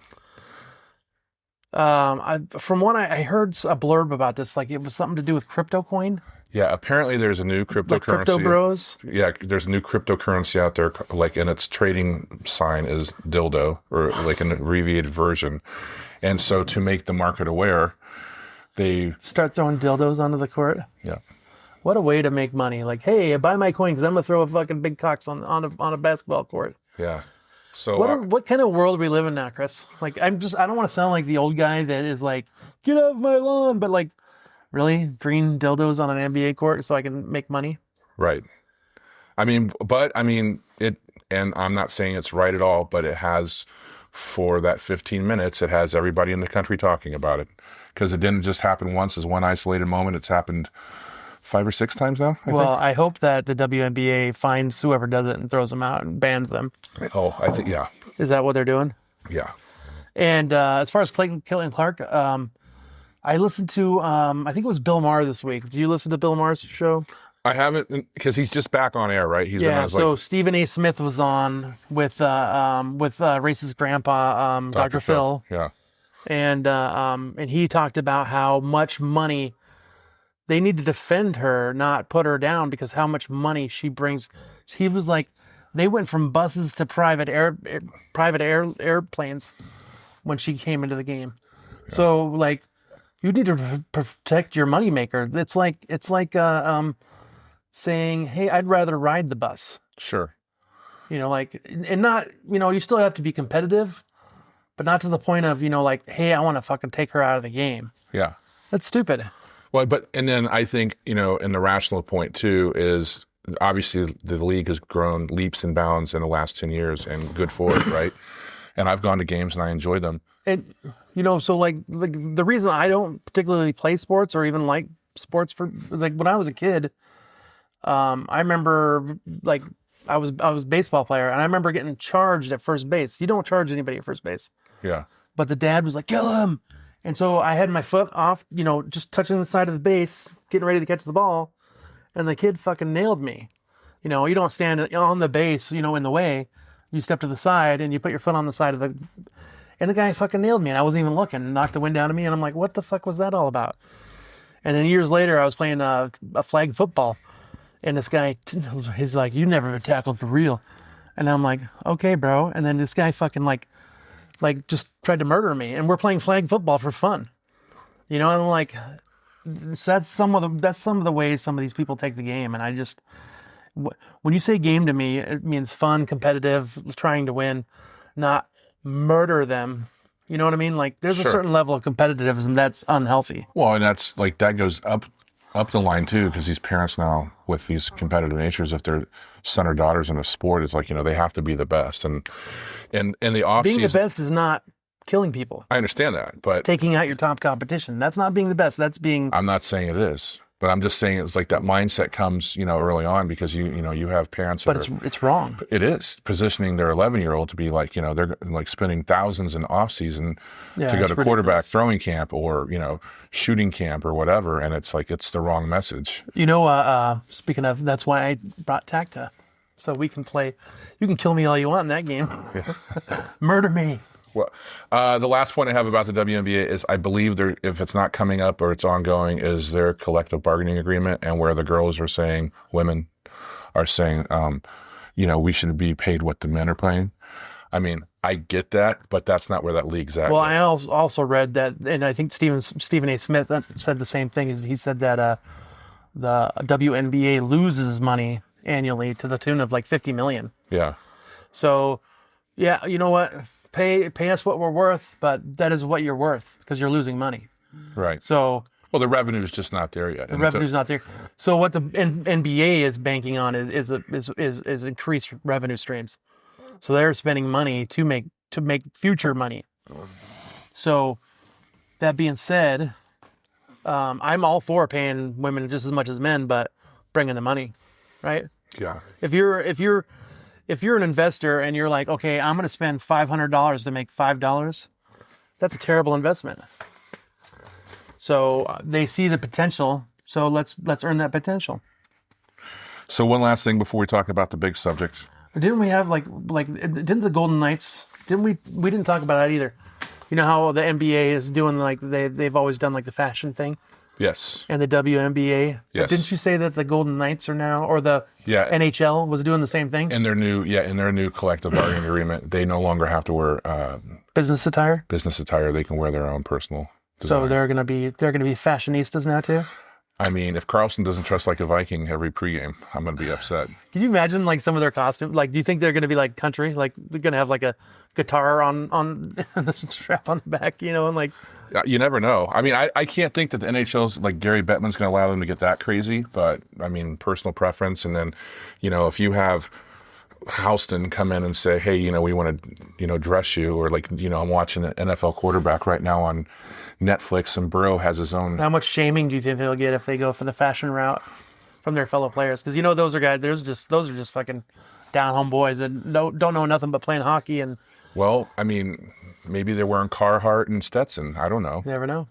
From what I heard a blurb about this, it was something to do with crypto coin. Yeah, apparently there's a new cryptocurrency. Like crypto bros? Yeah, there's a new cryptocurrency out there, and its trading sign is dildo, or an abbreviated version. And so to make the market aware, they... Start throwing dildos onto the court? Yeah. What a way to make money. Hey, buy my coin because I'm going to throw a fucking big cocks on a basketball court. Yeah. So what kind of world are we live in now, Chris? I don't want to sound like the old guy that is get off my lawn, but really? Green dildos on an NBA court so I can make money? Right. And I'm not saying it's right at all, but it has, for that 15 minutes, it has everybody in the country talking about it. Because it didn't just happen once as one isolated moment. It's happened 5 or 6 times now, I Well, I hope that the WNBA finds whoever does it and throws them out and bans them. think. Oh, I think, yeah. Is that what they're doing? Yeah. And as far as Clayton Clark, I listened to, I think it was Bill Maher this week. Do you listen to Bill Maher's show? I haven't, because he's just back on air, right? He's been on his, So Stephen A. Smith was on with racist grandpa, Dr. Phil. Yeah. And he talked about how much money they need to defend her, not put her down, because how much money she brings. He was like, they went from buses to private airplanes when she came into the game. Yeah. So like, you need to protect your moneymaker. It's like saying, hey, I'd rather ride the bus. Sure. You know, like, and not, you know, you still have to be competitive, but not to the point of, you know, like, hey, I want to fucking take her out of the game. Yeah. That's stupid. Well, and then I think, you know, and the rational point too is obviously the league has grown leaps and bounds in the last 10 years, and good for it, right? And I've gone to games and I enjoy them. And, you know, so like the reason I don't particularly play sports or even like sports for, like, when I was a kid, I remember, like, I was a baseball player, and I remember getting charged at first base. You don't charge anybody at first base. Yeah. But the dad was like, kill him. And so I had my foot off, you know, just touching the side of the base, getting ready to catch the ball, and the kid fucking nailed me. You know, you don't stand on the base, you know, in the way. You step to the side, and you put your foot on the side of the... And the guy fucking nailed me, and I wasn't even looking, knocked the wind out of me, and I'm like, what the fuck was that all about? And then years later, I was playing a flag football, and this guy, he's like, you never been tackled for real. And I'm like, okay, bro. And then this guy fucking like just tried to murder me, and we're playing flag football for fun. You know, and I'm like, so that's some of the ways some of these people take the game. And I just, when you say game to me, it means fun, competitive, trying to win, not murder them. You know what I mean? Like, there's a certain level of competitivism that's unhealthy. Well, and that's like, that goes up the line too, because these parents now with these competitive natures, if their son or daughter's in a sport, it's like, you know, they have to be the best. And in the off being season, the best is not killing people. I understand that, but taking out your top competition, that's not being the best. That's being... I'm not saying it is, but I'm just saying it's like that mindset comes, you know, early on, because you know, you have parents that but it's wrong. It is positioning their 11-year-old to be like, you know, they're like spending thousands in off season to go to quarterback throwing camp or, you know, shooting camp or whatever. And it's like, it's the wrong message. You know, speaking of, that's why I brought Tacta. So we can play, you can kill me all you want in that game. Yeah. Murder me. Well, the last point I have about the WNBA is I believe if it's not coming up or it's ongoing, is their collective bargaining agreement, and where the girls are saying, women are saying, you know, we should be paid what the men are paying. I mean, I get that, but that's not where that league's at. Well, I also read that, and I think Stephen A. Smith said the same thing. He said that the WNBA loses money annually to the tune of like $50 million. Yeah. So, yeah, you know what? Pay us what we're worth, but that is what you're worth, because you're losing money. Right. So, well, the revenue is just not there yet. The revenue's not there. So what the NBA is banking on is increased revenue streams. So they're spending money to make future money. So that being said, I'm all for paying women just as much as men, but bringing the money, right? Yeah. If you're an investor and you're like, okay, I'm going to spend $500 to make $5, that's a terrible investment. So they see the potential. So let's earn that potential. So one last thing before we talk about the big subject. Didn't we have didn't the Golden Knights? We didn't talk about that either. You know how the NBA is doing, like they've always done like the fashion thing. Yes. And the WNBA. Yes. Didn't you say that the Golden Knights are now, or the NHL was doing the same thing? In their new collective bargaining agreement, they no longer have to wear business attire. Business attire. They can wear their own personal design. So they're gonna be fashionistas now too. I mean, if Carlson doesn't dress like a Viking every pregame, I'm gonna be upset. Can you imagine like some of their costumes? Like, do you think they're gonna be like country? Like they're gonna have like a guitar on the strap on the back, you know, and like. You never know. I mean, I can't think that the NHL's like Gary Bettman's going to allow them to get that crazy, but I mean, personal preference. And then, you know, if you have Houston come in and say, hey, we want to, dress you, or like, I'm watching an NFL quarterback right now on Netflix, and Burrow has his own. How much shaming do you think they'll get if they go for the fashion route from their fellow players? Because those are guys. Those are just fucking down home boys that don't know nothing but playing hockey. And Well, I mean, maybe they're wearing Carhartt and Stetson. I don't know. you never know.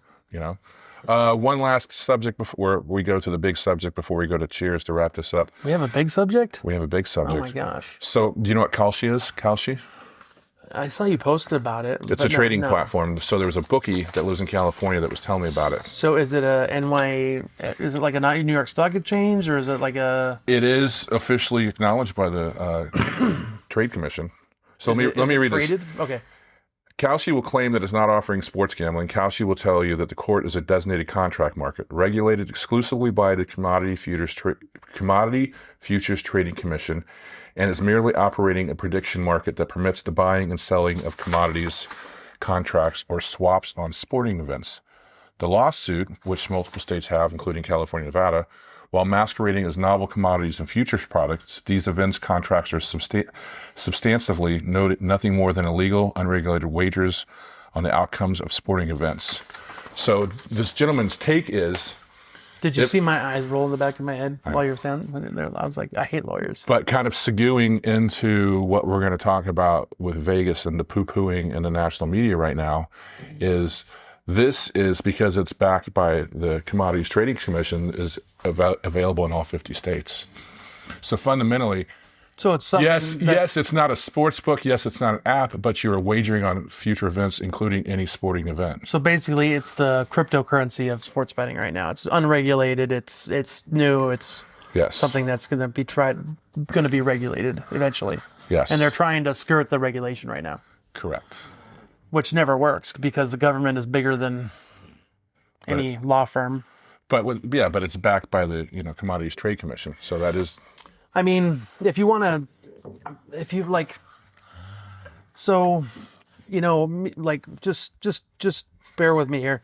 One last subject before we go to the big subject, before we go to cheers to wrap this up. We have a big subject. We have a big subject. Oh my gosh! So, do you know what Kalshi is? Kalshi? I saw you posted about it. It's a trading platform. So there was a bookie that lives in California that was telling me about it. So is it is it like a New York Stock Exchange, or is it like a? It is officially acknowledged by the Trade Commission. So let me read traded? this. Okay. Kalshi will claim that it's not offering sports gambling. Kalshi will tell you that the court is a designated contract market regulated exclusively by the Commodity Futures Trading Commission, and is merely operating a prediction market that permits the buying and selling of commodities, contracts, or swaps on sporting events. The lawsuit, which multiple states have, including California and Nevada, while masquerading as novel commodities and futures products, these events contracts are substantively nothing more than illegal, unregulated wagers on the outcomes of sporting events. So this gentleman's take is... Did you see my eyes roll in the back of my head while you were saying there? I was like, I hate lawyers. But kind of seguing into what we're going to talk about with Vegas and the poo-pooing in the national media right now is... This is because it's backed by the Commodities Trading Commission, is available in all 50 states. So fundamentally, so it's something yes, it's not a sports book. Yes, it's not an app, but you're wagering on future events, including any sporting event. So basically, it's the cryptocurrency of sports betting right now. It's unregulated. It's new. It's something that's going to be regulated eventually. Yes, and they're trying to skirt the regulation right now. Correct. Which never works because the government is bigger than any law firm. But it's backed by the Commodities Trade Commission. So that is. I mean, if you just bear with me here.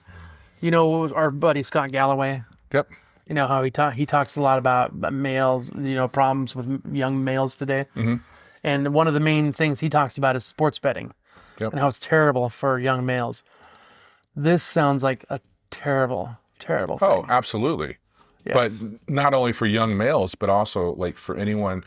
Our buddy Scott Galloway. Yep. You know how he talks a lot about males. Problems with young males today. Mm-hmm. And one of the main things he talks about is sports betting. Yep. And how it's terrible for young males. This sounds like a terrible, terrible thing. Oh, absolutely. Yes. But not only for young males, but also like for anyone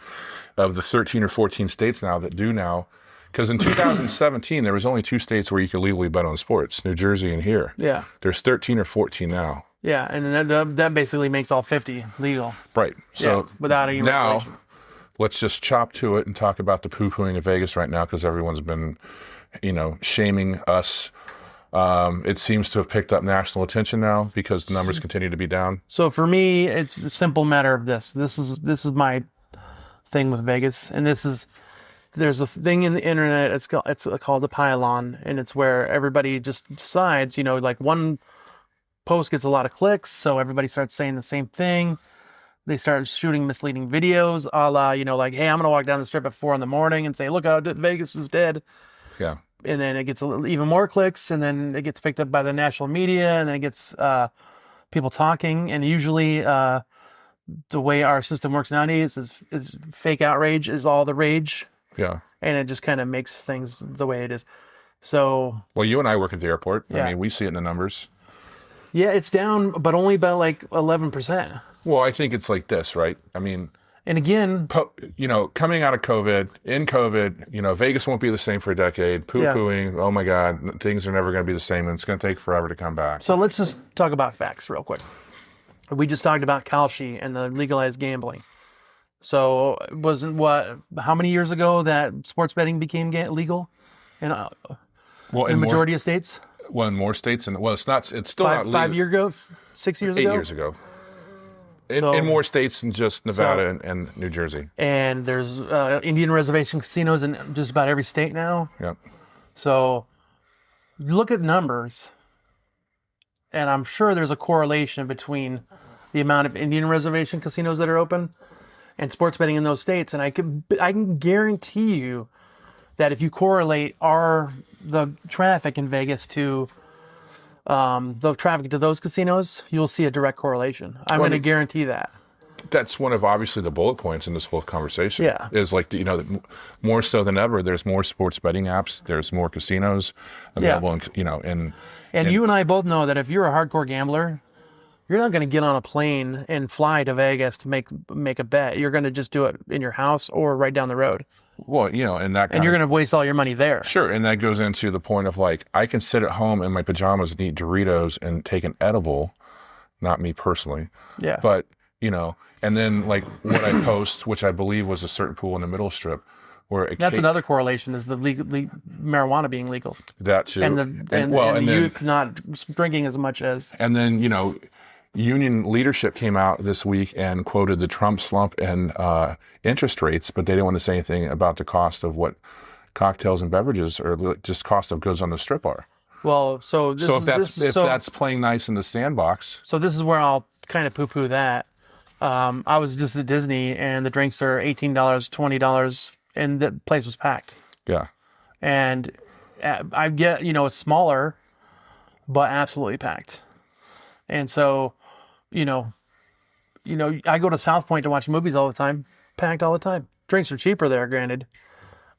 of the 13 or 14 states now that do now. Because in 2017, there was only 2 states where you could legally bet on sports, New Jersey and here. Yeah. There's 13 or 14 now. Yeah, and that basically makes all 50 legal. Right. So without any regulation. Let's just chop to it and talk about the poo-pooing of Vegas right now, because everyone's been... shaming us. It seems to have picked up national attention now because the numbers continue to be down. So for me, it's a simple matter of this. This is my thing with Vegas, and there's a thing in the internet. It's called the pylon, and it's where everybody just decides. Like one post gets a lot of clicks, so everybody starts saying the same thing. They start shooting misleading videos, a la like, hey, I'm gonna walk down the strip at 4 a.m. and say, look how Vegas is dead. Yeah. And then it gets even more clicks, and then it gets picked up by the national media, and then it gets people talking. And usually the way our system works nowadays is fake outrage is all the rage. Yeah. And it just kind of makes things the way it is. So. Well, you and I work at the airport. Yeah. I mean, we see it in the numbers. Yeah, it's down, but only by like 11%. Well, I think it's like this, right? I mean... And again, coming out of COVID, Vegas won't be the same for a decade. Poo-pooing, Oh my God, things are never going to be the same, and it's going to take forever to come back. So let's just talk about facts real quick. We just talked about Kalshi and the legalized gambling. So how many years ago that sports betting became legal in the majority of states? Well, in more states, it's still not legal. 5 years ago, 6 years ago? 8 years ago. In more states than just Nevada and New Jersey. And there's Indian reservation casinos in just about every state now. Yep. So look at numbers, and I'm sure there's a correlation between the amount of Indian reservation casinos that are open and sports betting in those states. And I can guarantee you that if you correlate the traffic in Vegas to the traffic to those casinos, you'll see a direct correlation. I'm going to guarantee that. that's one of obviously the bullet points in this whole conversation. Yeah. Is like, more so than ever, there's more sports betting apps, there's more casinos available, and you and I both know that if you're a hardcore gambler, you're not going to get on a plane and fly to Vegas to make a bet. You're going to just do it in your house or right down the road. Well, and that And you're going to waste all your money there. Sure, and that goes into the point of like, I can sit at home in my pajamas and eat Doritos and take an edible, not me personally. Yeah. But, and then like what I post, which I believe was a certain pool in the middle strip, where that's another correlation is the marijuana being legal. That too. And the youth not drinking as much as. And then, union leadership came out this week and quoted the Trump slump and interest rates, but they didn't want to say anything about the cost of what cocktails and beverages or just cost of goods on the strip are. Well, if that's playing nice in the sandbox. So this is where I'll kind of poo-poo that. I was just at Disney and the drinks are $18, $20, and the place was packed. Yeah. And I get, it's smaller, but absolutely packed. And so, I go to South Point to watch movies all the time, packed all the time. Drinks are cheaper there, granted,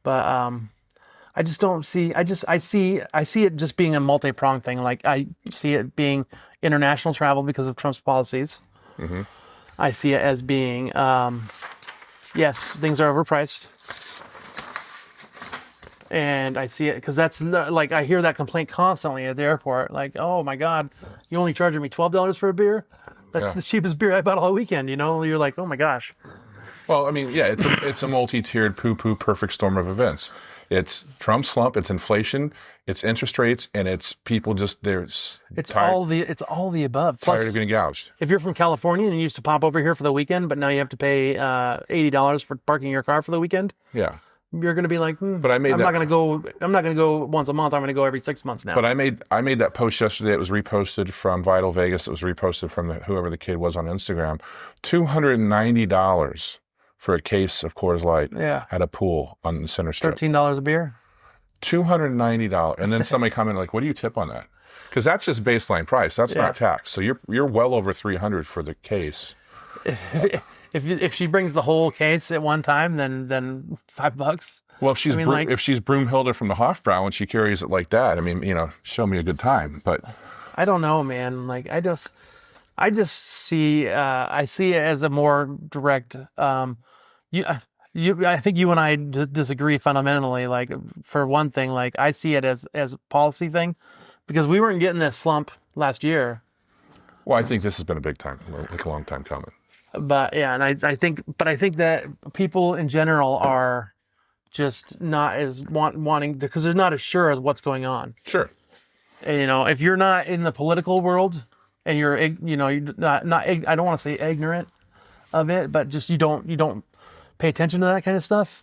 but I just don't see. I see it just being a multi-pronged thing. Like I see it being international travel because of Trump's policies. Mm-hmm. I see it as being, yes, things are overpriced. And I see it because that's like, I hear that complaint constantly at the airport. Like, oh my God, you only charging me $12 for a beer? That's the cheapest beer I bought all weekend. You're like, oh my gosh. Well, I mean, yeah, it's a multi-tiered poo-poo perfect storm of events. It's Trump slump, it's inflation, it's interest rates, and it's people just it's all the above. Tired Plus, of getting gouged. If you're from California and you used to pop over here for the weekend, but now you have to pay $80 for parking your car for the weekend. Yeah. You're going to be like, but I'm not going to go once a month. I'm going to go every 6 months now. But I made that post yesterday. It was reposted from Vital Vegas. It was reposted from whoever the kid was on Instagram. $290 for a case of Coors Light at a pool on the center strip. $13 a beer. $290. And then somebody commented like, what do you tip on that? Because that's just baseline price. That's not tax. So you're well over $300 for the case. If she brings the whole case at one time, then $5. Well, if she's Broomhilda from the Hofbrau and she carries it like that, I mean, show me a good time. But I don't know, man. Like I just see I see it as a more direct. I think you and I disagree fundamentally. Like for one thing, like I see it as a policy thing because we weren't getting this slump last year. Well, I think this has been a long time coming. But yeah, and I think that people in general are just not as wanting because they're not as sure as what's going on. Sure. And, if you're not in the political world and you're not I don't want to say ignorant of it, but just you don't pay attention to that kind of stuff,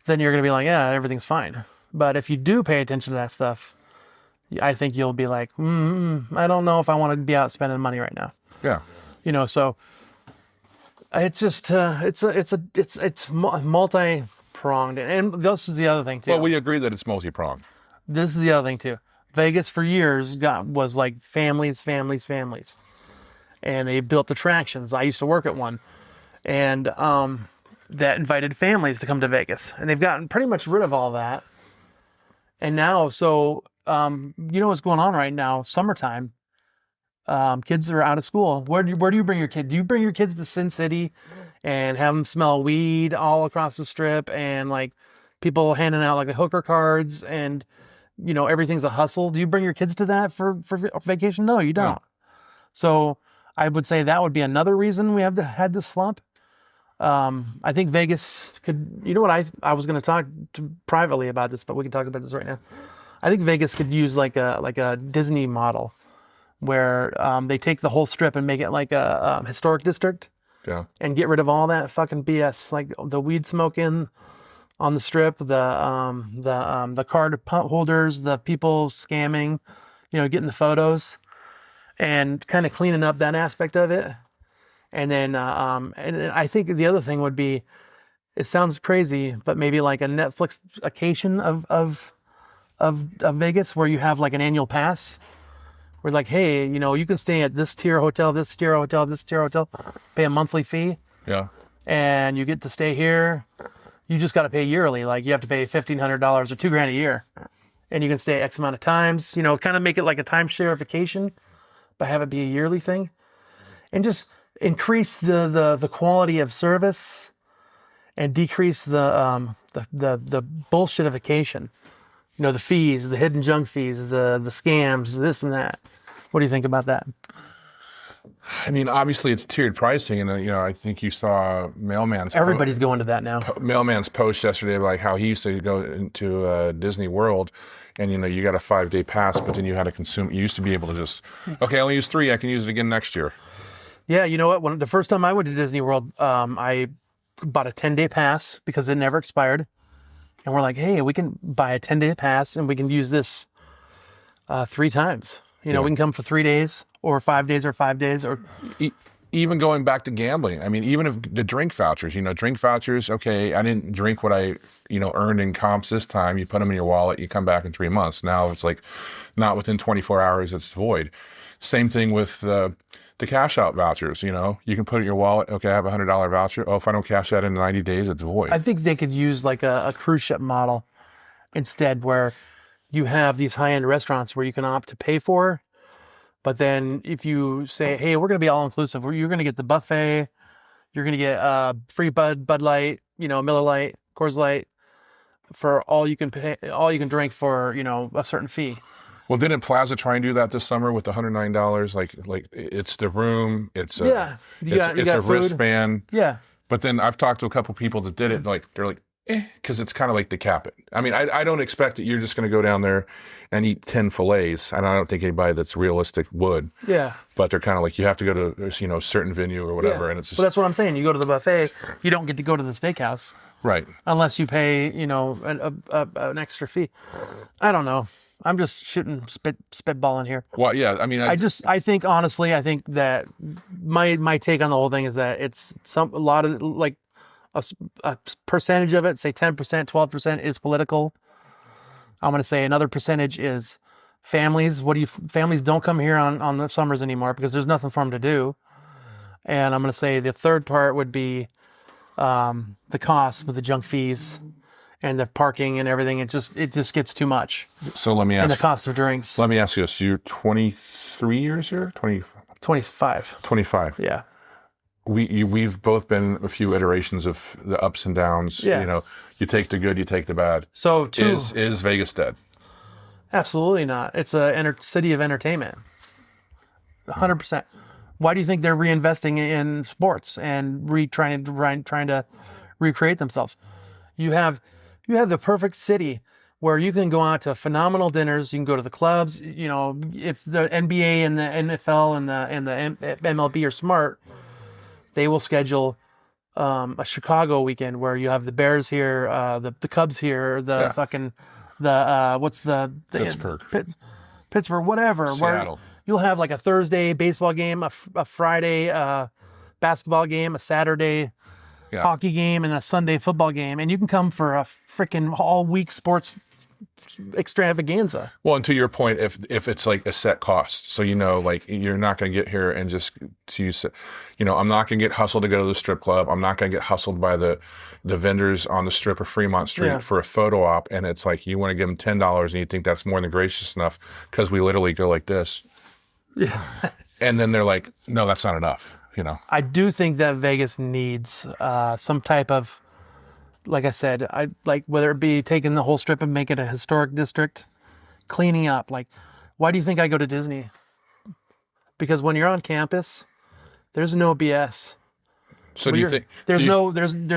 then you're gonna be like, yeah, everything's fine. But if you do pay attention to that stuff, I think you'll be like, I don't know if I want to be out spending money right now. Yeah. So. It's just it's multi-pronged, and this is the other thing too. Well, we agree that it's multi-pronged. This is the other thing too. Vegas for years was like families, and they built attractions. I used to work at one, and that invited families to come to Vegas, and they've gotten pretty much rid of all that. And now, what's going on right now? Summertime. Kids are out of school. Where do you bring your kid? Do you bring your kids to Sin City and have them smell weed all across the strip and like people handing out like the hooker cards and everything's a hustle? Do you bring your kids to that for vacation? No, you don't. No. So I would say that would be another reason we had this slump. I think Vegas could. You know what I was going to talk privately about this, but we can talk about this right now. I think Vegas could use like a Disney model. Where they take the whole strip and make it like a historic district, and get rid of all that fucking BS, like the weed smoking on the strip, the card holders, the people scamming, getting the photos, and kind of cleaning up that aspect of it. And then and I think the other thing would be, it sounds crazy, but maybe like a Netflix-ication of Vegas where you have like an annual pass. We're like, hey, you can stay at this tier hotel, pay a monthly fee, Yeah. and you get to stay here. You just got to pay yearly. Like you have to pay $1,500 or $2,000 a year, and you can stay X amount of times. You know, kind of make it like a timeshare vacation, but have it be a yearly thing, and just increase the quality of service, and decrease the bullshitification. You know, the fees, the hidden junk fees, the scams, this and that. What do you think about that? I mean, obviously it's tiered pricing, and you know, I think you saw Everybody's going to that now. Mailman's post yesterday, like how he used to go into Disney World, and you know, you got a 5-day pass, but then you had to consume. You used to be able to just, okay, I only use 3, I can use it again next year. Yeah, you know what? When the first time I went to Disney World, I bought a 10-day pass because it never expired, and we're like, hey, we can buy a 10-day pass and we can use this 3 times. You know, we can come for 3 days or 5 days or 5 days or even going back to gambling. I mean, even if the drink vouchers, you know, drink vouchers, okay, I didn't drink what I, you know, earned in comps this time. You put them in your wallet, you come back in 3 months. Now it's like not within 24 hours, it's void. Same thing with the cash out vouchers, you know, you can put it in your wallet. Okay, I have a $100 voucher. Oh, if I don't cash that in 90 days, it's void. I think they could use like a cruise ship model instead, where you have these high-end restaurants where you can opt to pay for, but then if you say, hey, we're going to be all-inclusive, you're going to get the buffet, you're going to get free Bud Light, you know, Miller Light, Coors Light, for all you can pay, all you can drink for, you know, a certain fee. Well, didn't Plaza try and do that this summer with the $109? Like it's the room, it's a, it's a wristband. Yeah. But then I've talked to a couple people that did it, like they're like, because it's kind of like decap it. I mean, I don't expect that you're just going to go down there and eat 10 fillets, and I don't think anybody that's realistic would. Yeah. But they're kind of like, you have to go to, you know, a certain venue or whatever, and it's just. Well, that's what I'm saying. You go to the buffet, you don't get to go to the steakhouse. Right. Unless you pay, you know, an extra fee. I don't know. I'm just spitballing here. Well, yeah. I mean, I think honestly, I think that my take on the whole thing is that it's a lot of like a percentage of it, say 10%, 12% is political. I'm going to say another percentage is families. Families don't come here on the summers anymore because there's nothing for them to do. And I'm going to say the third part would be the cost with the junk fees and the parking and everything. It just gets too much. So let me ask. And the cost of drinks. Let me ask you this: you're 23 years here, 25. 25. Yeah. We've both been a few iterations of the ups and downs. Yeah. You know, you take the good, you take the bad. So is Vegas dead? Absolutely not. It's a city of entertainment. 100%. Why do you think they're reinvesting in sports and trying to recreate themselves? You have the perfect city where you can go out to phenomenal dinners. You can go to the clubs. You know, if the NBA and the NFL and the MLB are smart, they will schedule a Chicago weekend where you have the Bears here, the Cubs here, Pittsburgh, whatever. Seattle. Where you'll have like a Thursday baseball game, a Friday basketball game, a Saturday hockey game, and a Sunday football game, and you can come for a freaking all week sports extravaganza. Well, and to your point, if it's like a set cost, so you know, like you're not going to get here and just you know, I'm not going to get hustled to go to the strip club. I'm not going to get hustled by the vendors on the strip of Fremont Street for a photo op, and it's like you want to give them $10 and you think that's more than gracious enough because we literally go like this. Yeah. And then they're like, no, that's not enough. You know, I do think that Vegas needs some type of, like I said, whether it be taking the whole strip and make it a historic district, cleaning up. Like, why do you think I go to Disney? Because when you're on campus, there's no BS. So do you think there's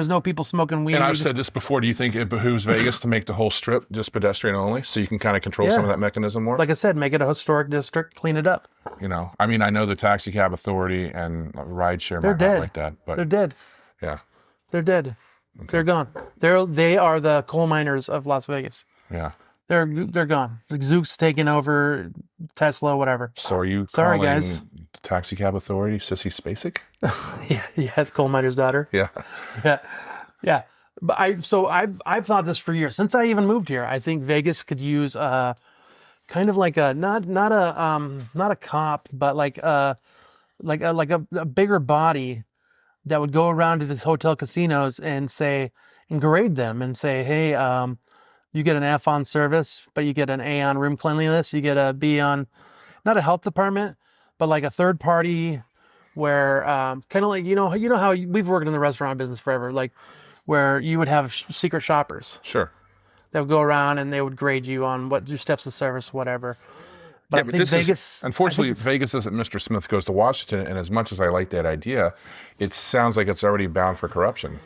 no people smoking weed? And I've said this before. Do you think it behooves Vegas to make the whole strip just pedestrian only, so you can kind of control some of that mechanism more? Like I said, make it a historic district, clean it up. You know, I mean, I know the taxi cab authority and rideshare might dead. not like that, but They're dead. Yeah, they're dead. Okay. They're gone. They are the coal miners of Las Vegas. Yeah, they're gone. Like Zook's taking over, Tesla, whatever. So are you sorry, calling guys? The taxi cab authority Sissy Spacek? yeah, the coal miner's daughter. Yeah. But I've thought this for years since I even moved here. I think Vegas could use kind of like a not a cop, but like a bigger body that would go around to these hotel casinos and grade them and say, hey, you get an F on service, but you get an A on room cleanliness. You get a B on, not a health department, but like a third party where kind of like, you know how we've worked in the restaurant business forever, like where you would have secret shoppers. Sure. That would go around and they would grade you on what your steps of service, whatever. But I think Vegas, unfortunately, Vegas isn't Mr. Smith Goes to Washington, and as much as I like that idea, it sounds like it's already bound for corruption.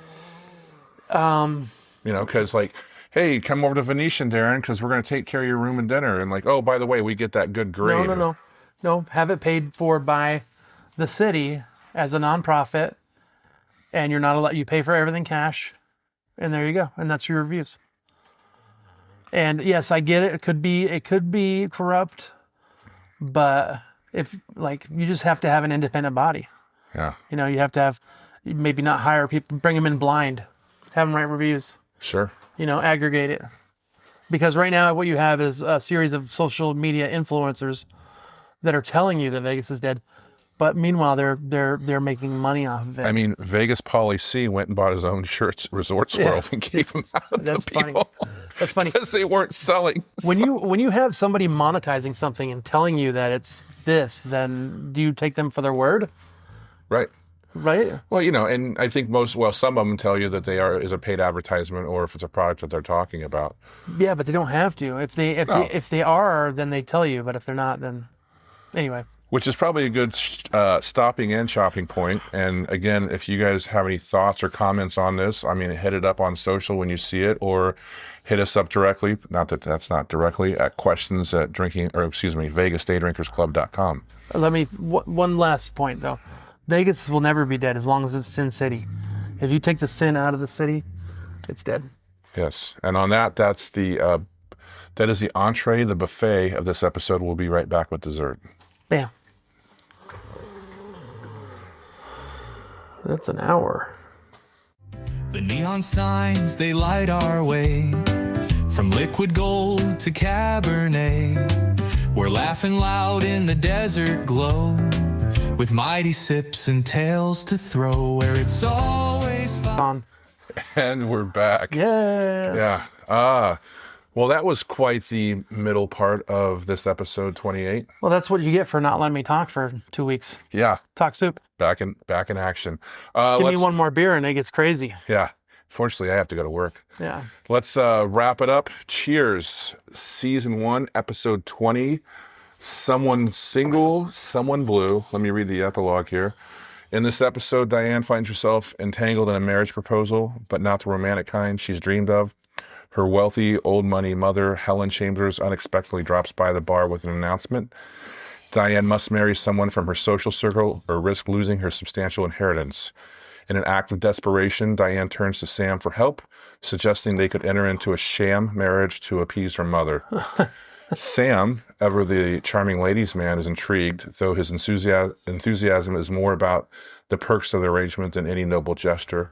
Because like, hey, come over to Venetian, Darren, because we're going to take care of your room and dinner, and like, oh, by the way, we get that good grade. No, have it paid for by the city as a nonprofit, and you're not allowed. You pay for everything cash, and there you go, and that's your reviews. And yes, I get it. It could be corrupt, but if like you just have to have an independent body. Yeah. You have to have maybe not hire people, bring them in blind, have them write reviews. Sure. Aggregate it, because right now what you have is a series of social media influencers that are telling you that Vegas is dead, but meanwhile they're making money off of it. I mean, Vegas Pauly C went and bought his own shirts, Resorts World, and gave them out to people. That's funny because they weren't selling. When you have somebody monetizing something and telling you that it's this, then do you take them for their word? Right. Well, and I think some of them tell you that is a paid advertisement, or if it's a product that they're talking about. Yeah, but they don't have to. If they are, then they tell you. But if they're not, then anyway. Which is probably a good stopping and chopping point. And again, if you guys have any thoughts or comments on this, I mean, hit it up on social when you see it, or hit us up directly. Not that that's not directly at vegasdaydrinkersclub.com. One last point though. Vegas will never be dead as long as it's Sin City. If you take the sin out of the city, it's dead. Yes, and on that is the entree, the buffet of this episode. We'll be right back with dessert. Bam. That's an hour. The neon signs, they light our way, from liquid gold to Cabernet. We're laughing loud in the desert glow, with mighty sips and tales to throw, where it's always fun. And we're back. Yes. Yeah. Well, that was quite the middle part of this episode 28. Well, that's what you get for not letting me talk for 2 weeks. Yeah. Talk soup. Back in action. Give me one more beer and it gets crazy. Yeah. Fortunately, I have to go to work. Yeah. Let's wrap it up. Cheers. Season 1, episode 20. Someone single, someone blue. Let me read the epilogue here. In this episode, Diane finds herself entangled in a marriage proposal, but not the romantic kind she's dreamed of. Her wealthy, old money mother, Helen Chambers, unexpectedly drops by the bar with an announcement. Diane must marry someone from her social circle or risk losing her substantial inheritance. In an act of desperation, Diane turns to Sam for help, suggesting they could enter into a sham marriage to appease her mother. Sam, ever the charming ladies' man, is intrigued, though his enthusiasm is more about the perks of the arrangement than any noble gesture.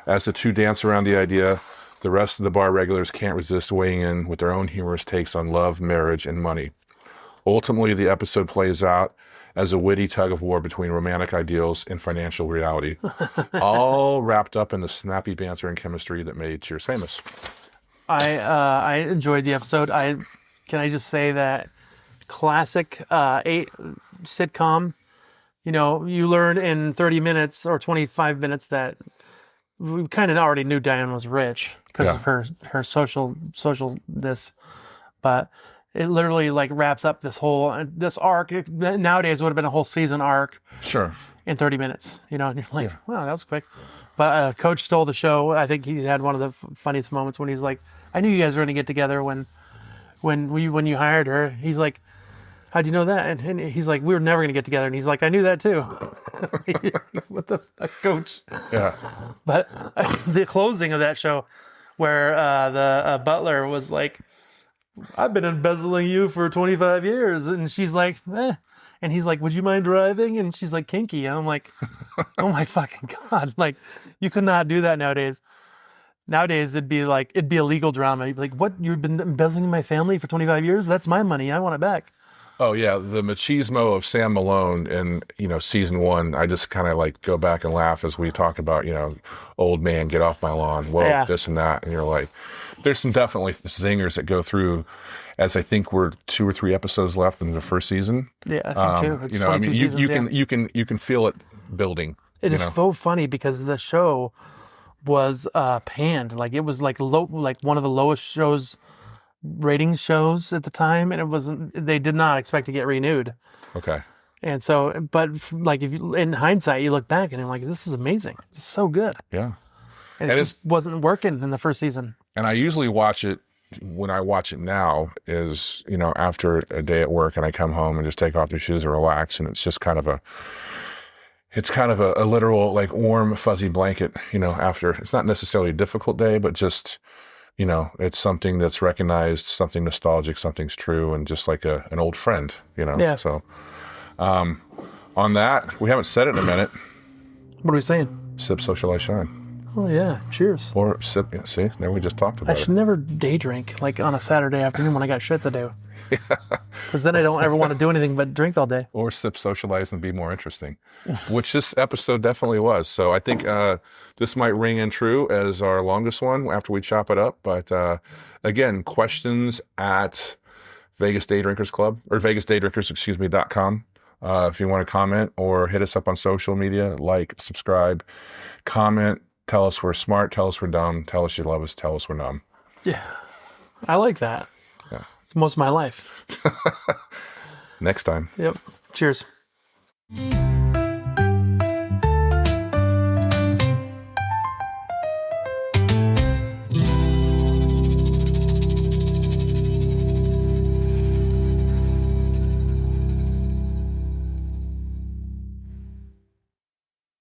As the two dance around the idea, the rest of the bar regulars can't resist weighing in with their own humorous takes on love, marriage, and money. Ultimately, the episode plays out as a witty tug-of-war between romantic ideals and financial reality, all wrapped up in the snappy banter and chemistry that made Cheers famous. I enjoyed the episode. Can I just say that classic sitcom, you learn in 30 minutes or 25 minutes that we kind of already knew Diane was rich because of her social this, but it literally like wraps up this arc. Nowadays it would have been a whole season arc. Sure. In 30 minutes, and you're like, wow, that was quick. But Coach stole the show. I think he had one of the funniest moments when he's like, I knew you guys were going to get together when you hired her. He's like, how'd you know that? And he's like, we were never going to get together. And he's like, I knew that too. What the fuck, Coach? Yeah. But the closing of that show where the butler was like, I've been embezzling you for 25 years. And she's like, eh. And he's like, would you mind driving? And she's like, kinky. And I'm like, oh my fucking God. Like, you could not do that nowadays. Nowadays, it'd be a legal drama. You'd be like, what? You've been embezzling my family for 25 years? That's my money. I want it back. Oh yeah, the machismo of Sam Malone in season 1. I just kind of like go back and laugh as we talk about old man get off my lawn, whoa, Yeah. this and that, and you're like, there's some definitely zingers that go through. As I think we're 2 or 3 episodes left in the first season. Yeah, I think too. It's I mean, 22 seasons, you can feel it building. It is so funny because the show was panned. Like it was like low, like one of the lowest ratings shows at the time, and it wasn't. They did not expect to get renewed. Okay. And so, but like if you, in hindsight, you look back and you're like, this is amazing. It's so good. Yeah. And it just wasn't working in the first season. And I usually watch it. When I watch it now is, after a day at work and I come home and just take off the shoes and relax. And it's just kind of a literal, like warm, fuzzy blanket, after it's not necessarily a difficult day, but just, it's something that's recognized, something nostalgic, something's true. And just like an old friend, Yeah. So, on that, we haven't said it in a minute. What are we saying? Sip, socialize, shine. Oh yeah, cheers. Or sip, see, now we just talked I about should it. never day drink like on a Saturday afternoon when I got shit to do. Because then I don't ever want to do anything but drink all day. Or sip, socialize, and be more interesting, which this episode definitely was. So I think this might ring in true as our longest one after we chop it up. But again, questions at Vegas Day Drinkers Club or VegasDayDrinkers.com. If you want to comment or hit us up on social media, like, subscribe, comment, tell us we're smart, tell us we're dumb, tell us you love us, tell us we're numb. Yeah, I like that. Yeah. It's most of my life. Next time. Yep. Cheers.